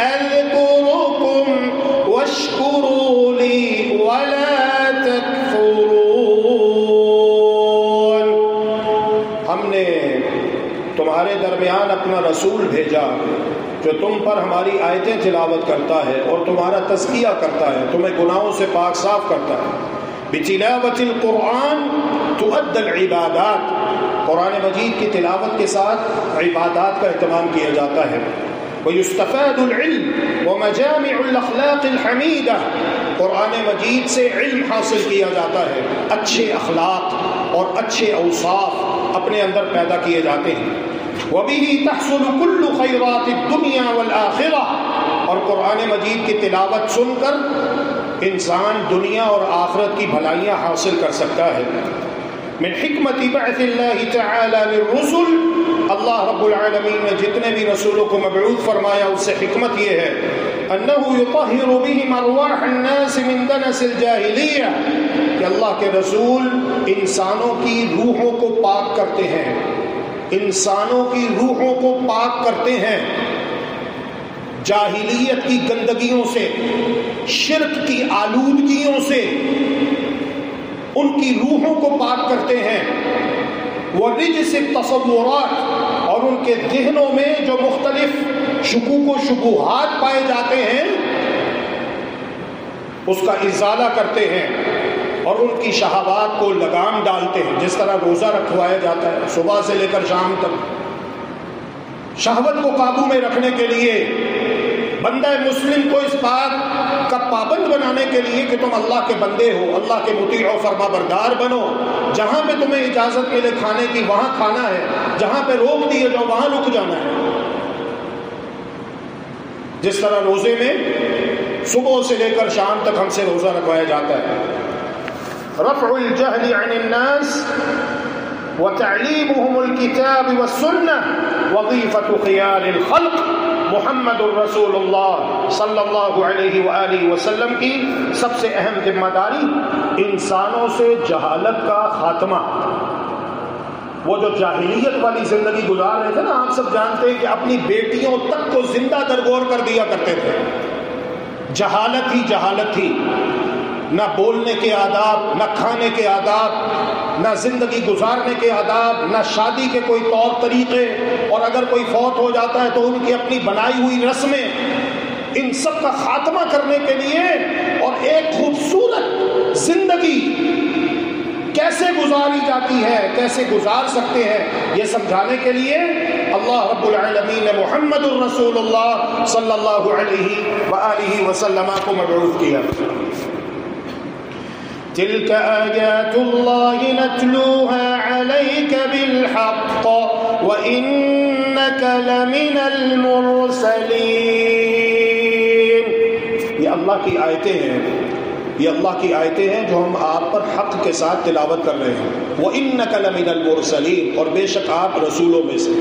S1: اذکرکم واشکروا لی ولا تکفرون. ہم نے تمہارے درمیان اپنا رسول بھیجا جو تم پر ہماری آیتیں تلاوت کرتا ہے اور تمہارا تزکیہ کرتا ہے، تمہیں گناہوں سے پاک صاف کرتا ہے. بتلاوت القرآن تؤدى العبادات، قرآن مجید کی تلاوت کے ساتھ عبادات کا اہتمام کیا جاتا ہے. ويستفاد العلم ومجامع الاخلاق الحمیدہ، قرآن مجید سے علم حاصل کیا جاتا ہے، اچھے اخلاق اور اچھے اوصاف اپنے اندر پیدا کیے جاتے ہیں. وبه تحصل كل خیرات الدنیا والآخرہ، اور قرآن مجید کی تلاوت سن کر انسان دنیا اور آخرت کی بھلائیاں حاصل کر سکتا ہے. من حکمت بعث اللہ تعالی للرسل، اللہ رب العالمین نے جتنے بھی رسولوں کو مبعوث فرمایا اس سے حکمت یہ ہے انہ یطہر بہم ارواح الناس من دنس الجاہلیہ، کہ اللہ کے رسول انسانوں کی روحوں کو پاک کرتے ہیں، انسانوں کی روحوں کو پاک کرتے ہیں جاہلیت کی گندگیوں سے، شرک کی آلودگیوں سے، ان کی روحوں کو پاک کرتے ہیں. ورجس التصورات، اور ان کے ذہنوں میں جو مختلف شکوک و شبہات پائے جاتے ہیں اس کا ازالہ کرتے ہیں اور ان کی شہوات کو لگام ڈالتے ہیں. جس طرح روزہ رکھوایا جاتا ہے صبح سے لے کر شام تک، شہوت کو قابو میں رکھنے کے لیے، بندہ مسلم کو اس بات کا پابند بنانے کے لیے کہ تم اللہ کے بندے ہو، اللہ کے مطیع و فرما بردار بنو. جہاں پہ تمہیں اجازت ملے کھانے کی وہاں کھانا ہے، جہاں پہ روک دیے جاؤ وہاں رک جانا ہے. جس طرح روزے میں صبح سے لے کر شام تک ہم سے روزہ رکھوایا جاتا ہے. رفع الجہل عن الناس وتعلیمهم الکتاب والسنہ وظیفۃ خیار الخلق محمد الرسول اللہ صلی اللہ علیہ وآلہ وسلم کی سب سے اہم ذمہ داری انسانوں سے جہالت کا خاتمہ. وہ جو جاہلیت والی زندگی گزار رہے تھے نا، آپ سب جانتے ہیں کہ اپنی بیٹیوں تک کو زندہ درگور کر دیا کرتے تھے. جہالت ہی جہالت تھی، نہ بولنے کے آداب، نہ کھانے کے آداب، نہ زندگی گزارنے کے آداب، نہ شادی کے کوئی طور طریقے، اور اگر کوئی فوت ہو جاتا ہے تو ان کی اپنی بنائی ہوئی رسمیں. ان سب کا خاتمہ کرنے کے لیے اور ایک خوبصورت زندگی کیسے گزاری جاتی ہے، کیسے گزار سکتے ہیں، یہ سمجھانے کے لیے اللہ رب العالمین نے محمد الرسول اللہ صلی اللہ علیہ وآلہ وسلم کو مبعوث کیا. تلك آیات اللہ نتلوها علیک بالحق وإنک لمن المرسلین. یہ اللہ کی آیتیں ہیں، یہ اللہ کی آیتیں ہیں جو ہم آپ پر حق کے ساتھ تلاوت کر رہے ہیں. وَإِنَّكَ لَمِنَ الْمُرْسَلِينَ، اور بے شک آپ رسولوں میں سے.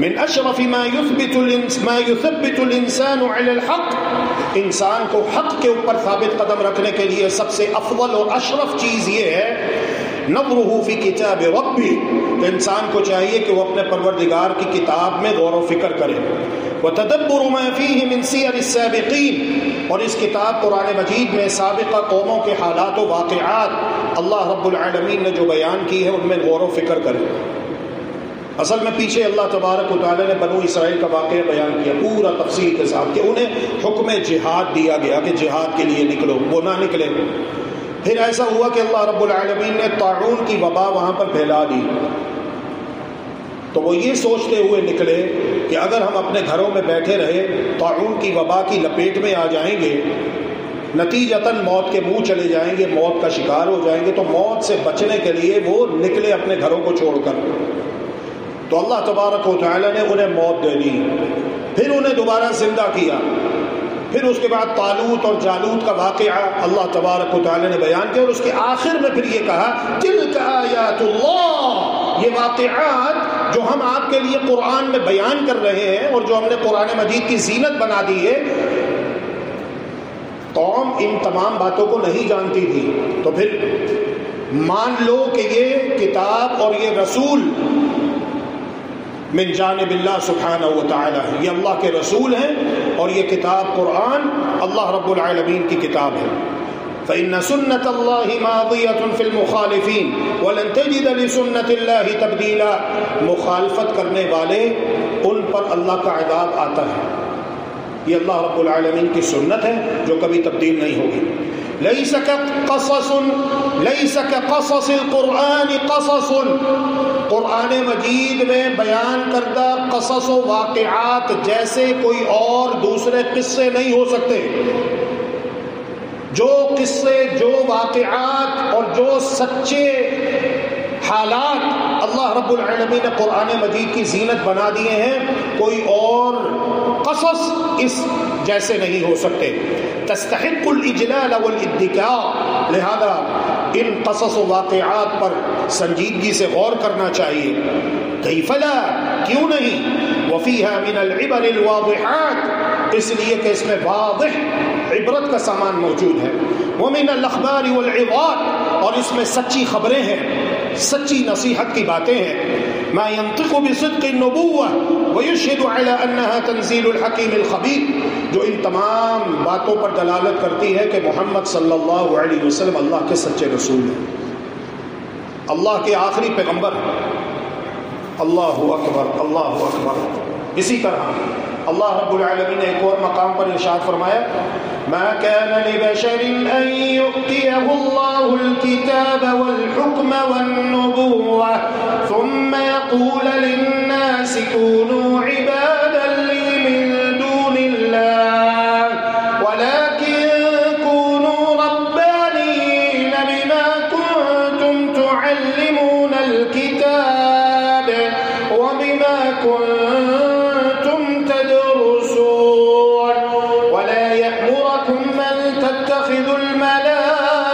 S1: من اشرف ما يثبت الانسان على الحق، انسان کو حق کے اوپر ثابت قدم رکھنے کے لیے سب سے افضل اور اشرف چیز یہ ہے نظرہ فی کتاب ربی، کہ انسان کو چاہیے کہ وہ اپنے پروردگار کی کتاب میں غور و فکر کرے. وتدبر ما فیہ من سیر السابقین، اور اس کتاب قرآن مجید میں سابقہ قوموں کے حالات و واقعات اللہ رب العالمین نے جو بیان کی ہے ان میں غور و فکر کرے. اصل میں پیچھے اللہ تبارک و تعالی نے بنو اسرائیل کا واقعہ بیان کیا پورا تفصیل کے ساتھ کہ انہیں حکم جہاد دیا گیا کہ جہاد کے لیے نکلو، وہ نہ نکلے. پھر ایسا ہوا کہ اللہ رب العالمین نے طاعون کی وبا وہاں پر پھیلا دی. تو وہ یہ سوچتے ہوئے نکلے کہ اگر ہم اپنے گھروں میں بیٹھے رہے طاعون کی وبا کی لپیٹ میں آ جائیں گے، نتیجتاً موت کے منہ چلے جائیں گے، موت کا شکار ہو جائیں گے. تو موت سے بچنے کے لیے وہ نکلے اپنے گھروں کو چھوڑ کر. تو اللہ تبارک و تعالی نے انہیں موت دے دی، پھر انہیں دوبارہ زندہ کیا. پھر اس کے بعد طالوت اور جالوت کا واقعہ اللہ تبارک و تعالی نے بیان کیا، اور اس کے آخر میں پھر یہ کہا تلک آیات اللہ، یہ واقعات جو ہم آپ کے لیے قرآن میں بیان کر رہے ہیں اور جو ہم نے قرآن مجید کی زینت بنا دی ہے. قوم ان تمام باتوں کو نہیں جانتی تھی، تو پھر مان لو کہ یہ کتاب اور یہ رسول من جانب اللہ سبحانہ و تعالی ہے، یہ اللہ کے رسول ہیں، اور یہ کتاب قرآن اللہ رب العالمین کی کتاب ہے. فإن سنة الله ماضية في المخالفين ولن تجد لسنة الله تبديلا. مخالفت کرنے والے ان پر اللہ کا عذاب آتا ہے. یہ اللہ رب العالمین کی سنت ہے جو کبھی تبدیل نہیں ہوگی. ليس كقصص القرآن قصص، قرآن مجید میں بیان کردہ قصص و واقعات جیسے کوئی اور دوسرے قصے نہیں ہو سکتے. جو قصے، جو واقعات اور جو سچے حالات اللہ رب العالمین نے قرآن مجید کی زینت بنا دیے ہیں، کوئی اور قصص اس جیسے نہیں ہو سکتے. تستحق الاجلال والادکاء، لہذا ان قصص و واقعات پر سنجیدگی سے غور کرنا چاہیے. کیف لا، کیوں نہیں. وفیہا من العبر الواضحات، اس لیے کہ اس میں واضح عبرت کا سامان موجود ہے. ومن الاخبار والعظات، اور اس میں سچی خبریں ہیں، سچی نصیحت کی باتیں ہیں. ما ينطق بصدق النبوة ويشهد على أنها تنزيل الحكيم الخبير، جو ان تمام باتوں پر دلالت کرتی ہے کہ محمد صلی اللہ علیہ وسلم اللہ کے سچے رسول ہیں، اللہ کے آخری پیغمبر. اللہ اکبر، اللہ اکبر. اسی طرح اللہ رب العالمین نے ایک اور مقام پر ارشاد فرمایا ما كان لبشر ان يؤتيه الله الكتاب والحكم والنبوة ثم يقول للناس كونوا عبادا لي من دون الله ولكن كونوا ربانيين بما كنتم تعلمون الكتاب وبما كنتم تدرسون ولا يأمركم أن تتخذوا الملائكة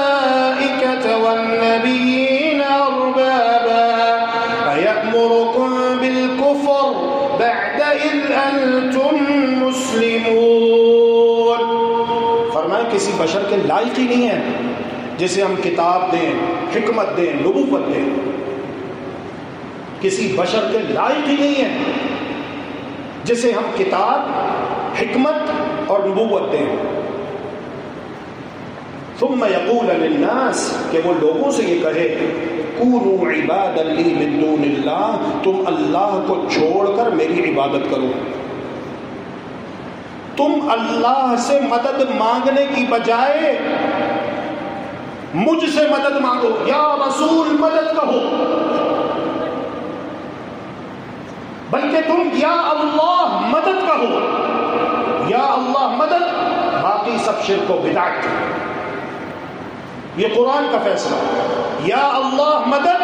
S1: والنبيين أربابا أيأمركم بالكفر بعد إذ أنتم مسلمون. فرمایا کسی بشر کے لائق ہی نہیں ہے جسے ہم کتاب دیں، حکمت دیں، نبوت دیں. کسی بشر کے لائق ہی نہیں ہے جسے ہم کتاب، حکمت اور نبوت دیں. ثم یقول للناس، کہ وہ لوگوں سے یہ کہے کونوا عبادا لی من دون اللہ، تم اللہ کو چھوڑ کر میری عبادت کرو. تم اللہ سے مدد مانگنے کی بجائے مجھ سے مدد مانگو. یا رسول مدد کہو، بلکہ تم یا اللہ مدد کہو. یا اللہ مدد، باقی سب شرک و بدعت. یہ قرآن کا فیصلہ. یا اللہ مدد،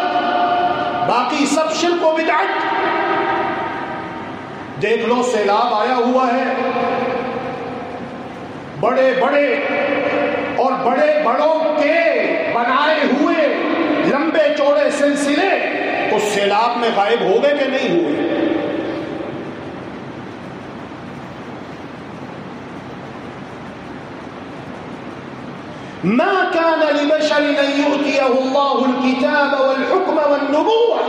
S1: باقی سب شرک و بدعت. دیکھ لو سیلاب آیا ہوا ہے، بڑے بڑے اور بڑے بڑوں کے بنائے ہوئے لمبے چوڑے سلسلے اس سیلاب میں غائب ہو گئے کہ نہیں ہوئے؟ ما كان لبشر ان يؤتيه الله الكتاب والحكم والنبوة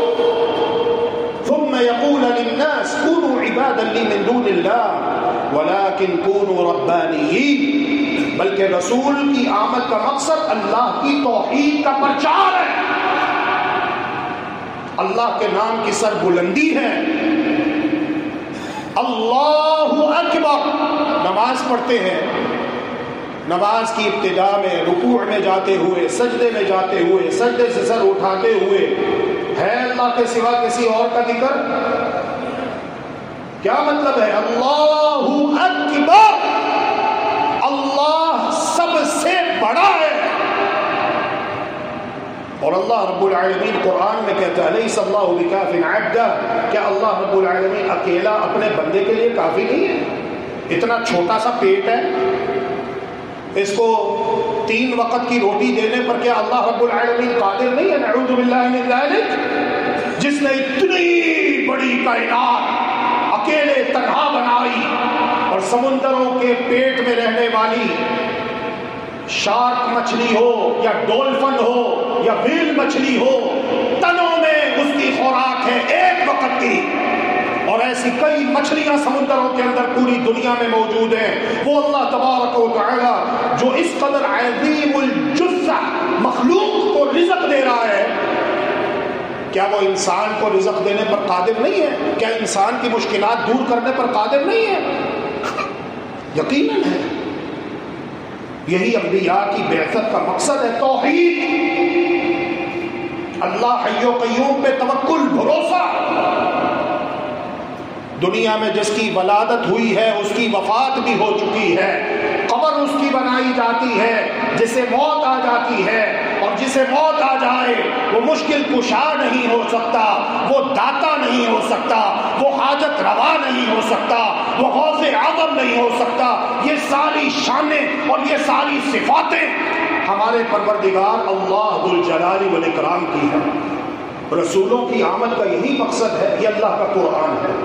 S1: ثم يقول للناس كونوا عبادا لي من دون الله ولكن كونوا ربانيين. بلکہ رسول کی آمد کا مقصد اللہ کی توحید کا پرچار ہے، اللہ کے نام کی سر بلندی ہے. اللہ اکبر نماز پڑھتے ہیں، نماز کی ابتدا میں رکوع میں جاتے ہوئے، سجدے میں جاتے ہوئے، سجدے سے سر اٹھاتے ہوئے ہے اللہ کے سوا کسی اور کا ذکر؟ کیا مطلب ہے؟ اللہ اکبر، اللہ سب سے بڑا ہے۔ اور اللہ رب العالمین قرآن میں کہتا ہے لیس اللہ بکاف عبدہ، کیا اللہ رب العالمین اکیلا اپنے بندے کے لیے کافی نہیں ہے؟ اتنا چھوٹا سا پیٹ ہے، اس کو 3 وقت کی روٹی دینے پر کیا اللہ رب العالمین قادر نہیں ہے؟ نعوذ باللہ من ذلک۔ جس نے اتنی بڑی کائنات اکیلے تنہا بنائی، اور سمندروں کے پیٹ میں رہنے والی شارک مچھلی ہو یا ڈولفن ہو یا ویل مچھلی ہو، تنوں میں اس کی خوراک ہے 1 وقت کی، اور ایسی کئی مچھلیاں سمندروں کے اندر پوری دنیا میں موجود ہیں۔ وہ اللہ تبارک و تعالی جو اس قدر عظیم الجثہ مخلوق کو رزق دے رہا ہے، کیا وہ انسان کو رزق دینے پر قادر نہیں ہے؟ کیا انسان کی مشکلات دور کرنے پر قادر نہیں ہے؟ یقیناً ہے۔ یہی انبیاء کی بعثت کا مقصد ہے، توحید، اللہ حی و قیوم پہ توکل، بھروسہ۔ دنیا میں جس کی ولادت ہوئی ہے اس کی وفات بھی ہو چکی ہے، قبر اس کی بنائی جاتی ہے، جسے موت آ جاتی ہے، اور جسے موت آ جائے وہ مشکل کشا نہیں ہو سکتا، وہ داتا نہیں ہو سکتا، وہ حاجت روا نہیں ہو سکتا، وہ غوث اعظم نہیں ہو سکتا۔ یہ ساری شانیں اور یہ ساری صفاتیں ہمارے پروردگار اللہ ذو الجلال والاکرام کی ہیں۔ رسولوں کی آمد کا یہی مقصد ہے، یہ اللہ کا قرآن ہے۔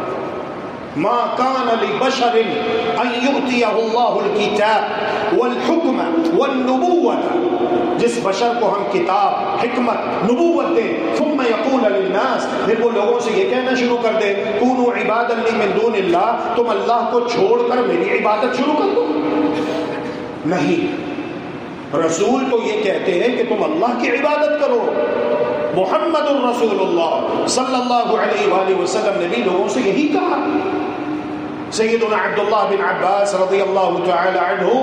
S1: ما كان لبشر ان يؤتيه الله الكتاب والحكم والنبوة، جس بشر کو ہم کتاب، حکمت، نبوت دیں، ثم يقول للناس، پھر وہ لوگوں سے یہ کہنا شروع کر دے كونوا عبادا لي من دون الله، تم اللہ کو چھوڑ کر میری عبادت شروع کر دو۔ نہیں، رسول تو یہ کہتے ہیں کہ تم اللہ کی عبادت کرو۔ محمد الرسول اللہ صلی اللہ علیہ وآلہ وسلم نے بھی لوگوں سے یہی کہا۔ سیدنا عبداللہ بن عباس رضی اللہ تعالی عنہ،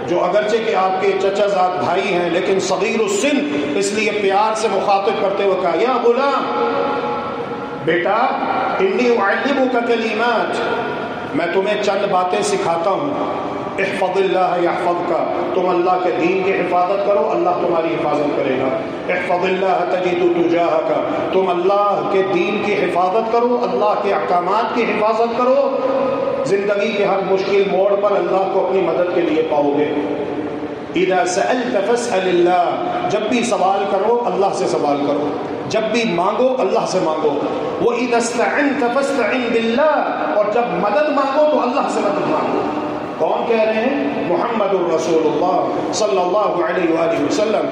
S1: جو اگرچہ کہ آپ کے چچا زاد بھائی ہیں لیکن صغیر السن، اس لیے پیار سے مخاطب کرتے ہوئے کہا یا غلام، بیٹا انی اعلمک کلمات، میں تمہیں چند باتیں سکھاتا ہوں۔ احفظ اللہ یحفظک، تم اللہ کے دین کی حفاظت کرو، اللہ تمہاری حفاظت کرے گا۔ احفظ اللہ تجد تجاہک، تم اللہ کے دین کی حفاظت کرو، اللہ کے احکامات کی حفاظت کرو، زندگی کے ہر مشکل موڑ پر اللہ کو اپنی مدد کے لیے پاؤ گے۔ اذا سألت فاسأل اللہ، جب بھی سوال کرو اللہ سے سوال کرو، جب بھی مانگو اللہ سے مانگو۔ وَإِذَا اسْتَعِنْتَ فَاسْتَعِنْ بِاللَّهِ، اور جب مدد مانگو تو اللہ سے مدد مانگو۔ کون کہہ رہے ہیں؟ محمد الرسول اللہ صلی اللہ علیہ وآلہ وسلم۔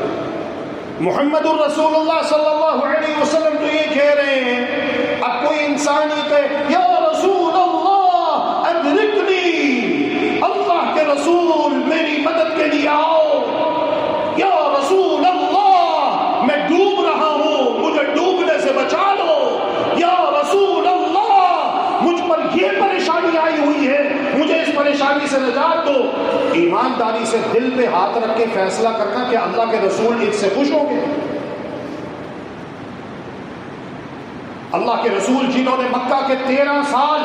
S1: محمد الرسول اللہ صلی اللہ علیہ وسلم تو یہ کہہ رہے ہیں، اب کوئی انسان یہ کہے یا رسول اللہ ادرکنی، اللہ کے رسول میری مدد کے لیے آؤ، یا رسول اللہ میں ڈوب رہا ہوں مجھے ڈوبنے سے بچا لو، یا رسول اللہ مجھ پر یہ پریشانی آئی ہوئی ہے مجھے اس پریشانی سے نجات دو۔ ایمانداری سے دل پہ ہاتھ رکھ کے فیصلہ کرنا کہ اللہ کے رسول اس سے خوش ہوں گے۔ اللہ کے رسول جنہوں نے مکہ کے 13 سال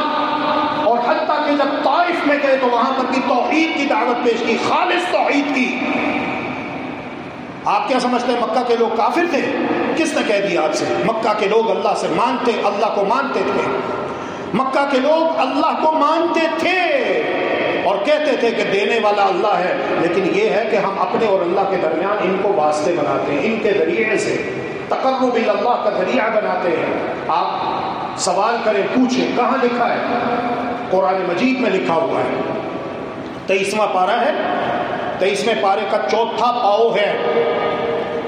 S1: اور حتیٰ کہ جب طائف میں گئے تو وہاں پر بھی توحید کی دعوت پیش کی، خالص توحید کی۔ آپ کیا سمجھتے ہیں مکہ کے لوگ کافر تھے؟ کس نے کہہ دیا آپ سے؟ مکہ کے لوگ اللہ سے مانتے، اللہ کو مانتے تھے، مکہ کے لوگ اللہ کو مانتے تھے اور کہتے تھے کہ دینے والا اللہ ہے، لیکن یہ ہے کہ ہم اپنے اور اللہ کے درمیان ان کو واسطے بناتے ہیں، ان کے ذریعے سے تقرب اللہ کا ذریعہ بناتے ہیں۔ آپ سوال کریں، پوچھیں، کہاں لکھا ہے؟ قرآن مجید میں لکھا ہوا ہے، 23واں پارہ ہے، 23ویں پارے کا 4تھا پاؤ ہے۔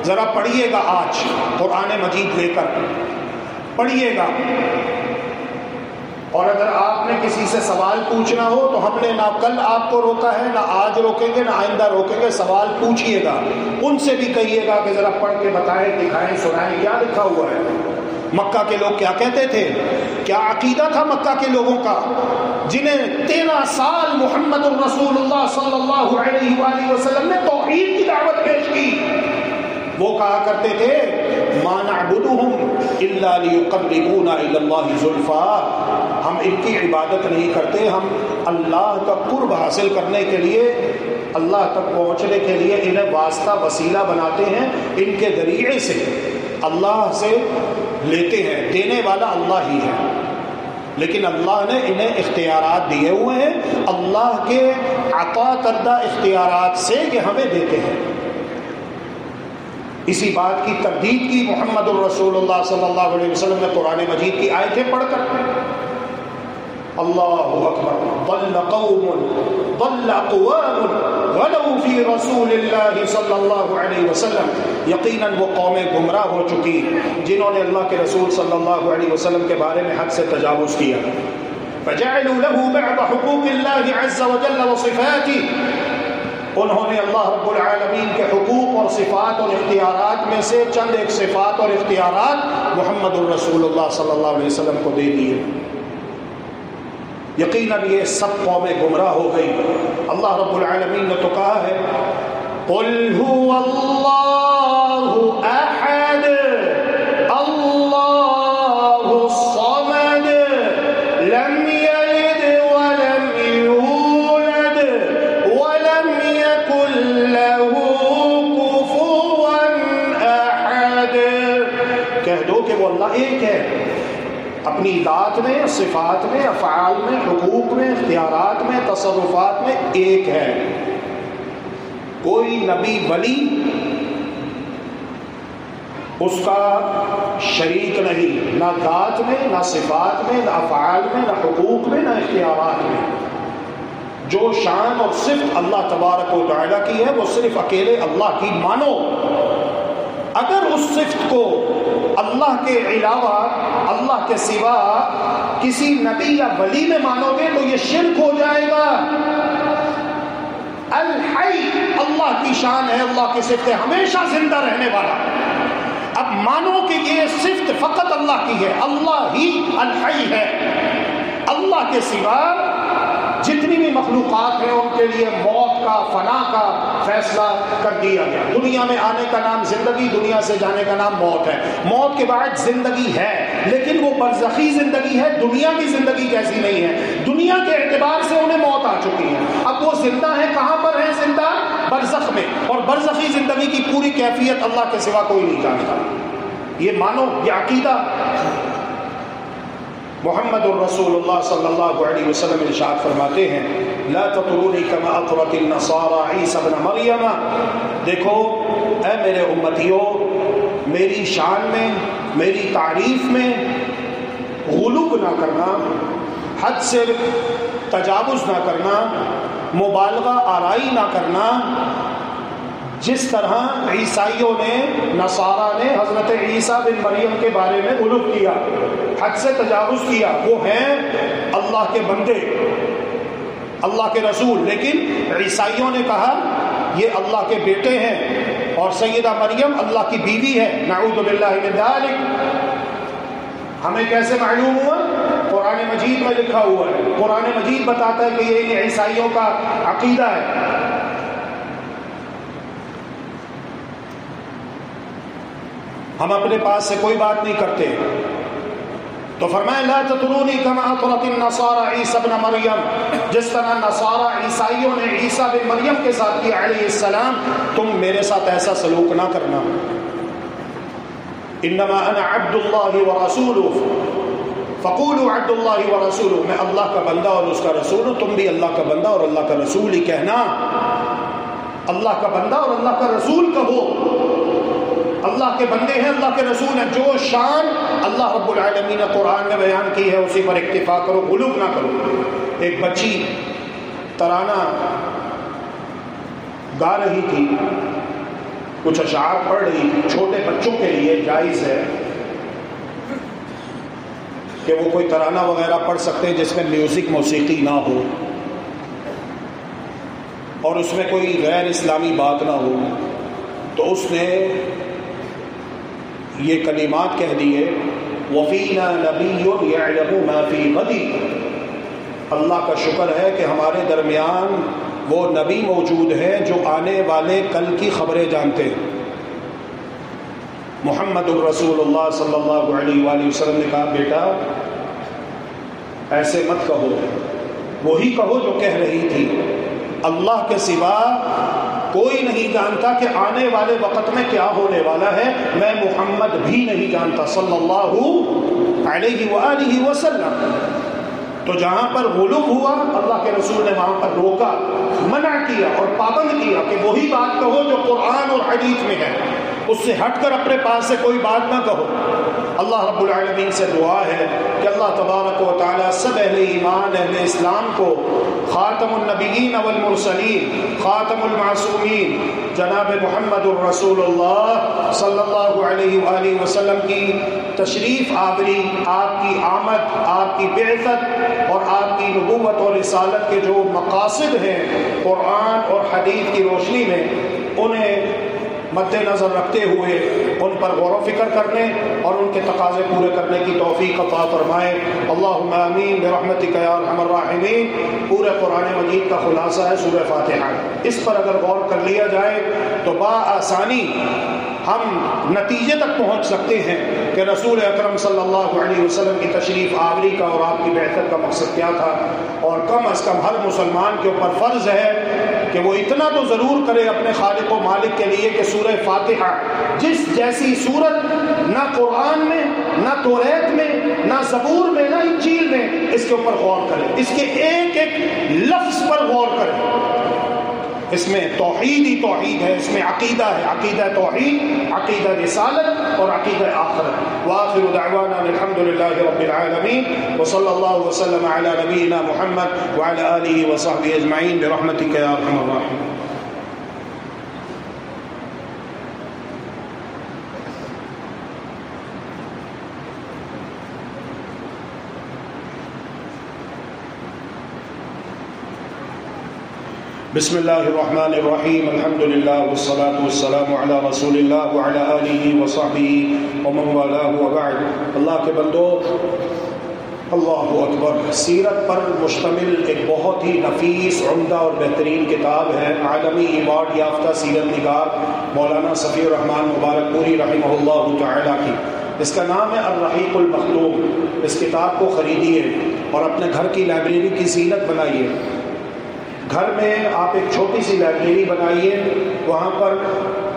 S1: ذرا پڑھیے گا، آج قرآن مجید لے کر پڑھیے گا۔ اور اگر آپ نے کسی سے سوال پوچھنا ہو تو ہم نے نہ کل آپ کو روکا ہے، نہ آج روکیں گے، نہ آئندہ روکیں گے. سوال پوچھئے گا، ان سے بھی کہیے گا کہ ذرا پڑھ کے بتائیں، دکھائیں، سنائیں کیا لکھا ہوا ہے. مکہ کے لوگ کیا کہتے تھے، کیا عقیدہ تھا مکہ کے لوگوں کا، جنہیں 13 سال محمد الرسول اللہ صلی اللہ علیہ وآلہ وسلم نے توحید کی دعوت پیش کی. وہ کہا کرتے تھے ما نعبدهم الا ليقربونا الى الله زلفى، ہم ان کی عبادت نہیں کرتے، ہم اللہ کا قرب حاصل کرنے کے لیے، اللہ تک پہنچنے کے لیے انہیں واسطہ وسیلہ بناتے ہیں، ان کے ذریعے سے اللہ سے لیتے ہیں. دینے والا اللہ ہی ہے، لیکن اللہ نے انہیں اختیارات دیے ہوئے ہیں، اللہ کے عطا کردہ اختیارات سے یہ ہمیں دیتے ہیں. اسی بات کی تردید کی محمد الرسول اللہ صلی اللہ علیہ وسلم نے قرآن مجید کی آیتیں پڑھ کر. اللہ اکبر. ضل قوم ضل اقوام غلوا فی رسول اللہ صلی اللہ علیہ وسلم، یقیناً وہ قومیں گمراہ ہو چکی جنہوں نے اللہ کے رسول صلی اللہ علیہ وسلم کے بارے میں حد سے تجاوز کیا. فجعلوا له بعض حقوق اللہ عز وجل وصفاته، انہوں نے اللہ رب العالمین کے حقوق اور صفات اور اختیارات میں سے چند ایک صفات اور اختیارات محمد الرسول اللہ صلی اللہ علیہ وسلم کو دے دیے. یقیناً یہ سب قومیں گمراہ ہو گئی. اللہ رب العالمین نے تو کہا ہے قل هو اللہ احد اللہ الصمد لم یلد ولم یولد ولم یکن له کفوا احد. کہہ دو کہ وہ اللہ ایک ہے، اپنی ذات میں، صفات میں، افعال میں، حقوق میں، اختیارات میں، تصرفات میں ایک ہے. کوئی نبی ولی اس کا شریک نہیں، نہ ذات میں، نہ صفات میں، نہ افعال میں، نہ حقوق میں، نہ اختیارات میں. جو شان اور صفت اللہ تبارک و تعالیٰ کی ہے وہ صرف اکیلے اللہ کی مانو. اگر اس صفت کو اللہ کے علاوہ، اللہ کے سوا کسی نبی یا ولی میں مانو گے تو یہ شرک ہو جائے گا. الحی اللہ کی شان ہے، اللہ کی صفت ہے، ہمیشہ زندہ رہنے والا. اب مانو کہ یہ صفت فقط اللہ کی ہے، اللہ ہی الحی ہے. اللہ کے سوا جتنی بھی مخلوقات ہیں ان کے لیے موت کا، فنا کا فیصلہ کر دیا گیا. دنیا میں آنے کا نام زندگی، دنیا سے جانے کا نام موت ہے. موت کے بعد زندگی ہے، لیکن وہ برزخی زندگی ہے، دنیا کی زندگی جیسی نہیں ہے. دنیا کے اعتبار سے انہیں موت آ چکی ہے، اب وہ زندہ ہیں. کہاں پر ہیں زندہ؟ برزخ میں. اور برزخی زندگی کی پوری کیفیت اللہ کے سوا کوئی نہیں جانتا. یہ مانو، یہ عقیدہ. محمد الرسول اللہ صلی اللہ علیہ وسلم ارشاد فرماتے ہیں لا تطرونی کما اطرت النصارى عیسی ابن مریم. دیکھو اے میرے امتیوں، میری شان میں، میری تعریف میں غلو نہ کرنا، حد سے تجاوز نہ کرنا، مبالغہ آرائی نہ کرنا. جس طرح عیسائیوں نے، نصارہ نے حضرت عیسیٰ بن مریم کے بارے میں غلو کیا، حد سے تجاوز کیا. وہ ہیں اللہ کے بندے، اللہ کے رسول، لیکن عیسائیوں نے کہا یہ اللہ کے بیٹے ہیں اور سیدہ مریم اللہ کی بیوی ہے. نعوذ باللہ من ذلک. ہمیں کیسے معلوم ہوا؟ قرآن مجید میں لکھا ہوا ہے. قرآن مجید بتاتا ہے کہ یہ عیسائیوں کا عقیدہ ہے. ہم اپنے پاس سے کوئی بات نہیں کرتے. تو فرمایا لا تطرونی کما اطرت النصارى عیسی ابن مریم. جس طرح نصارہ عیسائیوں نے عیسیٰ بن مریم کے ساتھ کیا علیہ السلام، تم میرے ساتھ ایسا سلوک نہ کرنا. انما انا عبد اللہ ورسولہ فقولوا عبد اللہ ورسولہ. میں اللہ کا بندہ اور اس کا رسول ہوں، تم بھی اللہ کا بندہ اور اللہ کا رسول ہی کہنا. اللہ کا بندہ اور اللہ کا رسول کہو. اللہ کے بندے ہیں، اللہ کے رسول ہیں. جو شان اللہ رب العالمین نے قرآن میں بیان کی ہے اسی پر اکتفا کرو، غلو نہ کرو. ایک بچی ترانہ گا رہی تھی، کچھ اشعار پڑھ رہی تھی. چھوٹے بچوں کے لیے جائز ہے. کہ وہ کوئی ترانہ وغیرہ پڑھ سکتے ہیں جس میں میوزک موسیقی نہ ہو اور اس میں کوئی غیر اسلامی بات نہ ہو، تو اس نے یہ کلمات کہہ دیے وَفِينَا نَبِيٌّ يَعْلَمُ مَا فِي غَدٍ۔ اللہ کا شکر ہے کہ ہمارے درمیان وہ نبی موجود ہے جو آنے والے کل کی خبریں جانتے ہیں۔ محمد الرسول اللہ صلی اللہ علیہ وآلہ وسلم نے کہا بیٹا ایسے مت کہو، وہی کہو جو کہہ رہی تھی، اللہ کے سوا کوئی نہیں جانتا کہ آنے والے وقت میں کیا ہونے والا ہے، میں محمد بھی نہیں جانتا صلی اللہ علیہ وآلہ وسلم۔ تو جہاں پر غلو ہوا اللہ کے رسول نے وہاں پر روکا، منع کیا اور پابند کیا کہ وہی بات کہو جو قرآن اور حدیث میں ہے، اس سے ہٹ کر اپنے پاس سے کوئی بات نہ کہو۔ اللہ رب العالمین سے دعا ہے کہ اللہ تبارک و تعالی سب اہل ایمان اہل اسلام کو خاتم النبیین والمرسلین خاتم المعصومین جناب محمد الرسول اللہ صلی اللہ علیہ وآلہ وسلم کی تشریف آوری، آپ کی آمد، آپ کی بعثت اور آپ کی نبوت اور رسالت کے جو مقاصد ہیں قرآن اور حدیث کی روشنی میں، انہیں مد نظر رکھتے ہوئے ان پر غور و فکر کرنے اور ان کے تقاضے پورے کرنے کی توفیق عطا فرمائے۔ اللہم آمین برحمتک یا ارحم الراحمین۔ پورے قرآن مجید کا خلاصہ ہے سورہ فاتحہ۔ اس پر اگر غور کر لیا جائے تو بآسانی ہم نتیجے تک پہنچ سکتے ہیں کہ رسول اکرم صلی اللہ علیہ وسلم کی تشریف آوری کا اور آپ کی بعثت کا مقصد کیا تھا، اور کم از کم ہر مسلمان کے اوپر فرض ہے کہ وہ اتنا تو ضرور کرے اپنے خالق و مالک کے لیے کہ سورہ فاتحہ جس جیسی سورت نہ قرآن میں، نہ توریت میں، نہ زبور میں، نہ انجیل میں، اس کے اوپر غور کرے، اس کے ایک ایک لفظ پر غور کرے۔ اس میں توحید ہی توحید ہے، اس میں عقیدہ ہے، عقیدہ توحید، عقیدہ رسالت اور عقیدہ آخرت۔ وآخر دعوانا الحمدللہ رب العالمین وصلی اللہ وسلم علی نبینا محمد وعلی آلہ وصحبہ اجمعین برحمتک یا ارحم الراحمین۔ بسم اللہ الرحمن الرحیم، الحمدللہ والصلاة والسلام علی رسول اللہ وعلی آلہ وصحبہ ومن والاه وبعد۔ اللہ کے بندو، اللہ اکبر، سیرت پر مشتمل ایک بہت ہی نفیس، عمدہ اور بہترین کتاب ہے عالمی ایوارڈ یافتہ سیرت نگار مولانا صفی الرحمن مبارک پوری رحمہ اللہ تعالی کی۔ اس کا نام ہے الرحیق المختوم۔ اس کتاب کو خریدیے اور اپنے گھر کی لائبریری کی زینت بنائیے۔ گھر میں آپ ایک چھوٹی سی لائبریری بنائیے، وہاں پر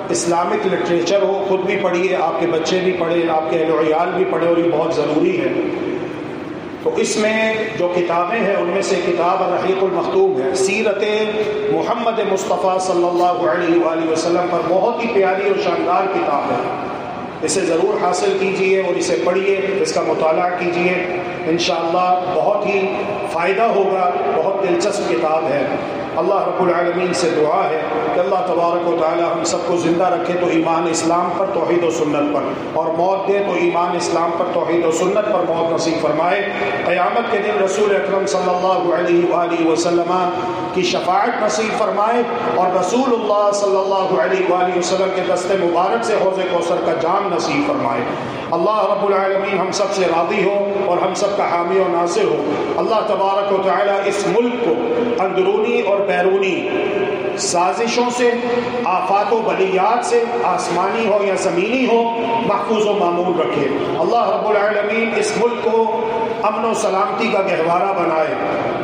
S1: اسلامک لٹریچر ہو، خود بھی پڑھیے، آپ کے بچے بھی پڑھیں، آپ کے اہل و عیال بھی پڑھیں، اور یہ بہت ضروری ہے۔ تو اس میں جو کتابیں ہیں ان میں سے کتاب الرحیق المختوم ہے، سیرت محمد مصطفیٰ صلی اللہ علیہ وآلہ وسلم پر بہت ہی پیاری اور شاندار کتاب ہے۔ اسے ضرور حاصل کیجئے اور اسے پڑھیے، اس کا مطالعہ کیجئے، انشاءاللہ بہت ہی فائدہ ہوگا، بہت دلچسپ کتاب ہے۔ اللہ رب العالمین سے دعا ہے کہ اللہ تبارک و تعالی ہم سب کو زندہ رکھے تو ایمان اسلام پر، توحید و سنت پر، اور موت دے تو ایمان اسلام پر، توحید و سنت پر موت نصیب فرمائے۔ قیامت کے دن رسول اکرم صلی اللہ علیہ وآلہ وسلم کی شفاعت نصیب فرمائے، اور رسول اللہ صلی اللہ علیہ وآلہ وسلم کے دست مبارک سے حوض کوثر کا جام نصیب فرمائے۔ اللہ رب العالمین ہم سب سے راضی ہو اور ہم سب کا حامی و ناصر ہو۔ اللہ تبارک و تعالی اس ملک کو اندرونی اور بیرونی سازشوں سے، آفات و بلیات سے، آسمانی ہو یا زمینی ہو، محفوظ و معمول رکھے۔ اللہ رب العالمین اس ملک کو امن و سلامتی کا گہوارہ بنائے،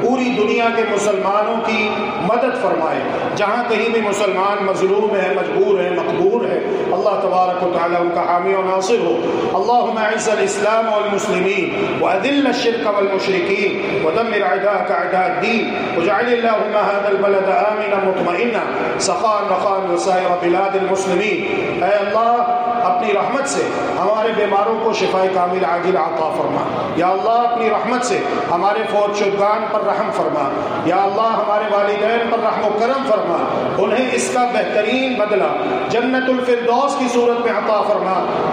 S1: پوری دنیا کے مسلمانوں کی مدد فرمائے، جہاں کہیں بھی مسلمان مظلوم ہے، مجبور ہے، مقبور ہے، اللہ تبارک و تعالی ان کا حامی و ناصر ہو۔ اللہم اعز الاسلام والمسلمین واذل الشرک والمشرکین ودمر اعداءک اعداء الدین واجعل اللہم هذا البلد آمنا مطمئنا سخاء رخاء وسائر بلاد المسلمین۔ اے اللہ اپنی رحمت سے ہمارے بیماروں کو شفاء کامل عاجل عطا فرما۔ یا اللہ اپنی رحمت سے ہمارے فوت شدگان پر رحم فرما۔ یا اللہ ہمارے والدین پر رحم و کرم فرما، انہیں اس کا بہترین بدلہ جنت الفردوس کی صورت میں عطا فرما،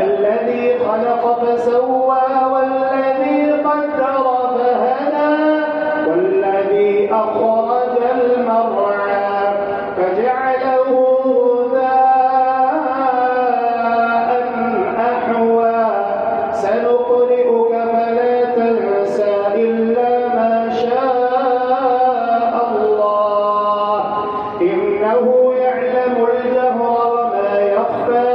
S1: الذي خلق فسوى والذي قدر فهدى والذي أخرج المرعى فجعله غثاء أحوى سنقرئك فلا تنسى إلا ما شاء الله إنه يعلم الجهر وما يخفى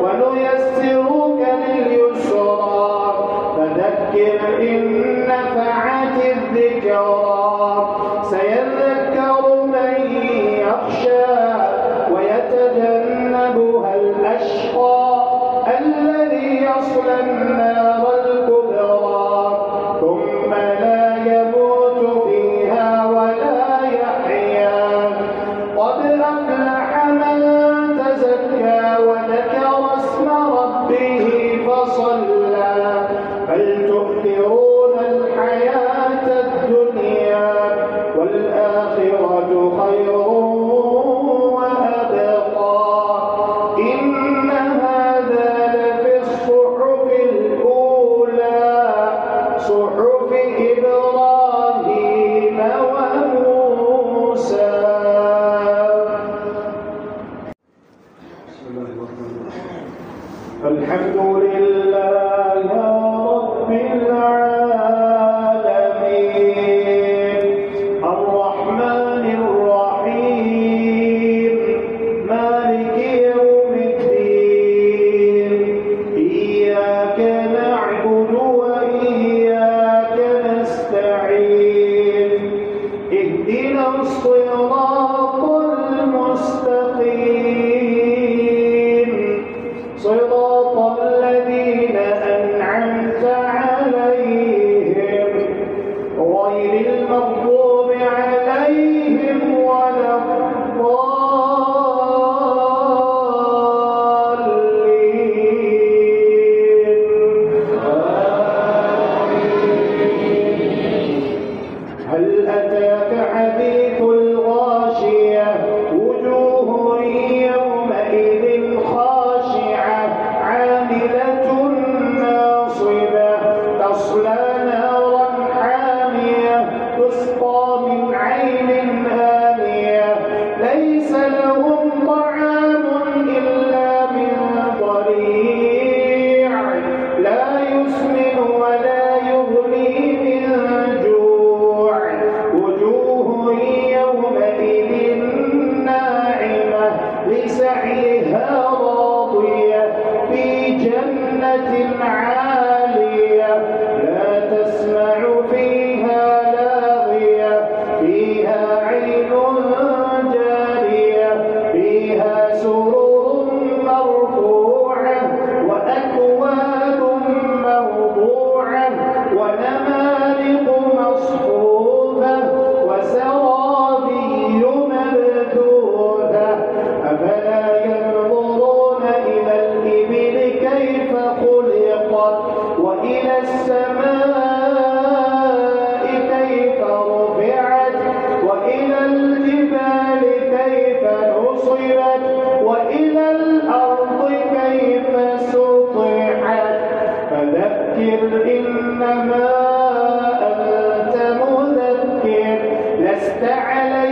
S1: ونيسرك لليسرى فذكر إن نفعت الذكرى سيذكر من يخشى ويتجنبها الأشقى الذي يصلى النار الكبرى ثم لا يموت فيها ولا يحيا قد أفلح من تزكى وذكر اسم ربه فصلى بل تؤثرون الحياة الدنيا والآخرة خير وأبقى إن هذا لفي الصحف الأولى صحف إبراهيم وموسى. الحمد لله رب العالمين الرحمن الرحيم مالك يوم الدين إياك نعبد وإياك نستعين اهدنا الصراط المستقيم صراط الذين أنعمت عليهم غير المغضوب عليهم ولا الضالين. هل أتاك حديث الغاشية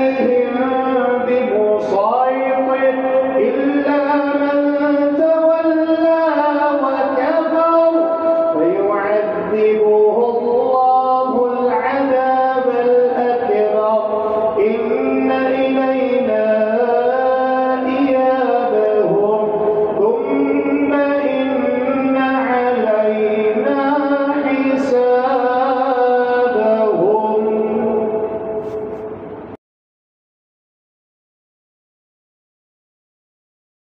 S2: عليه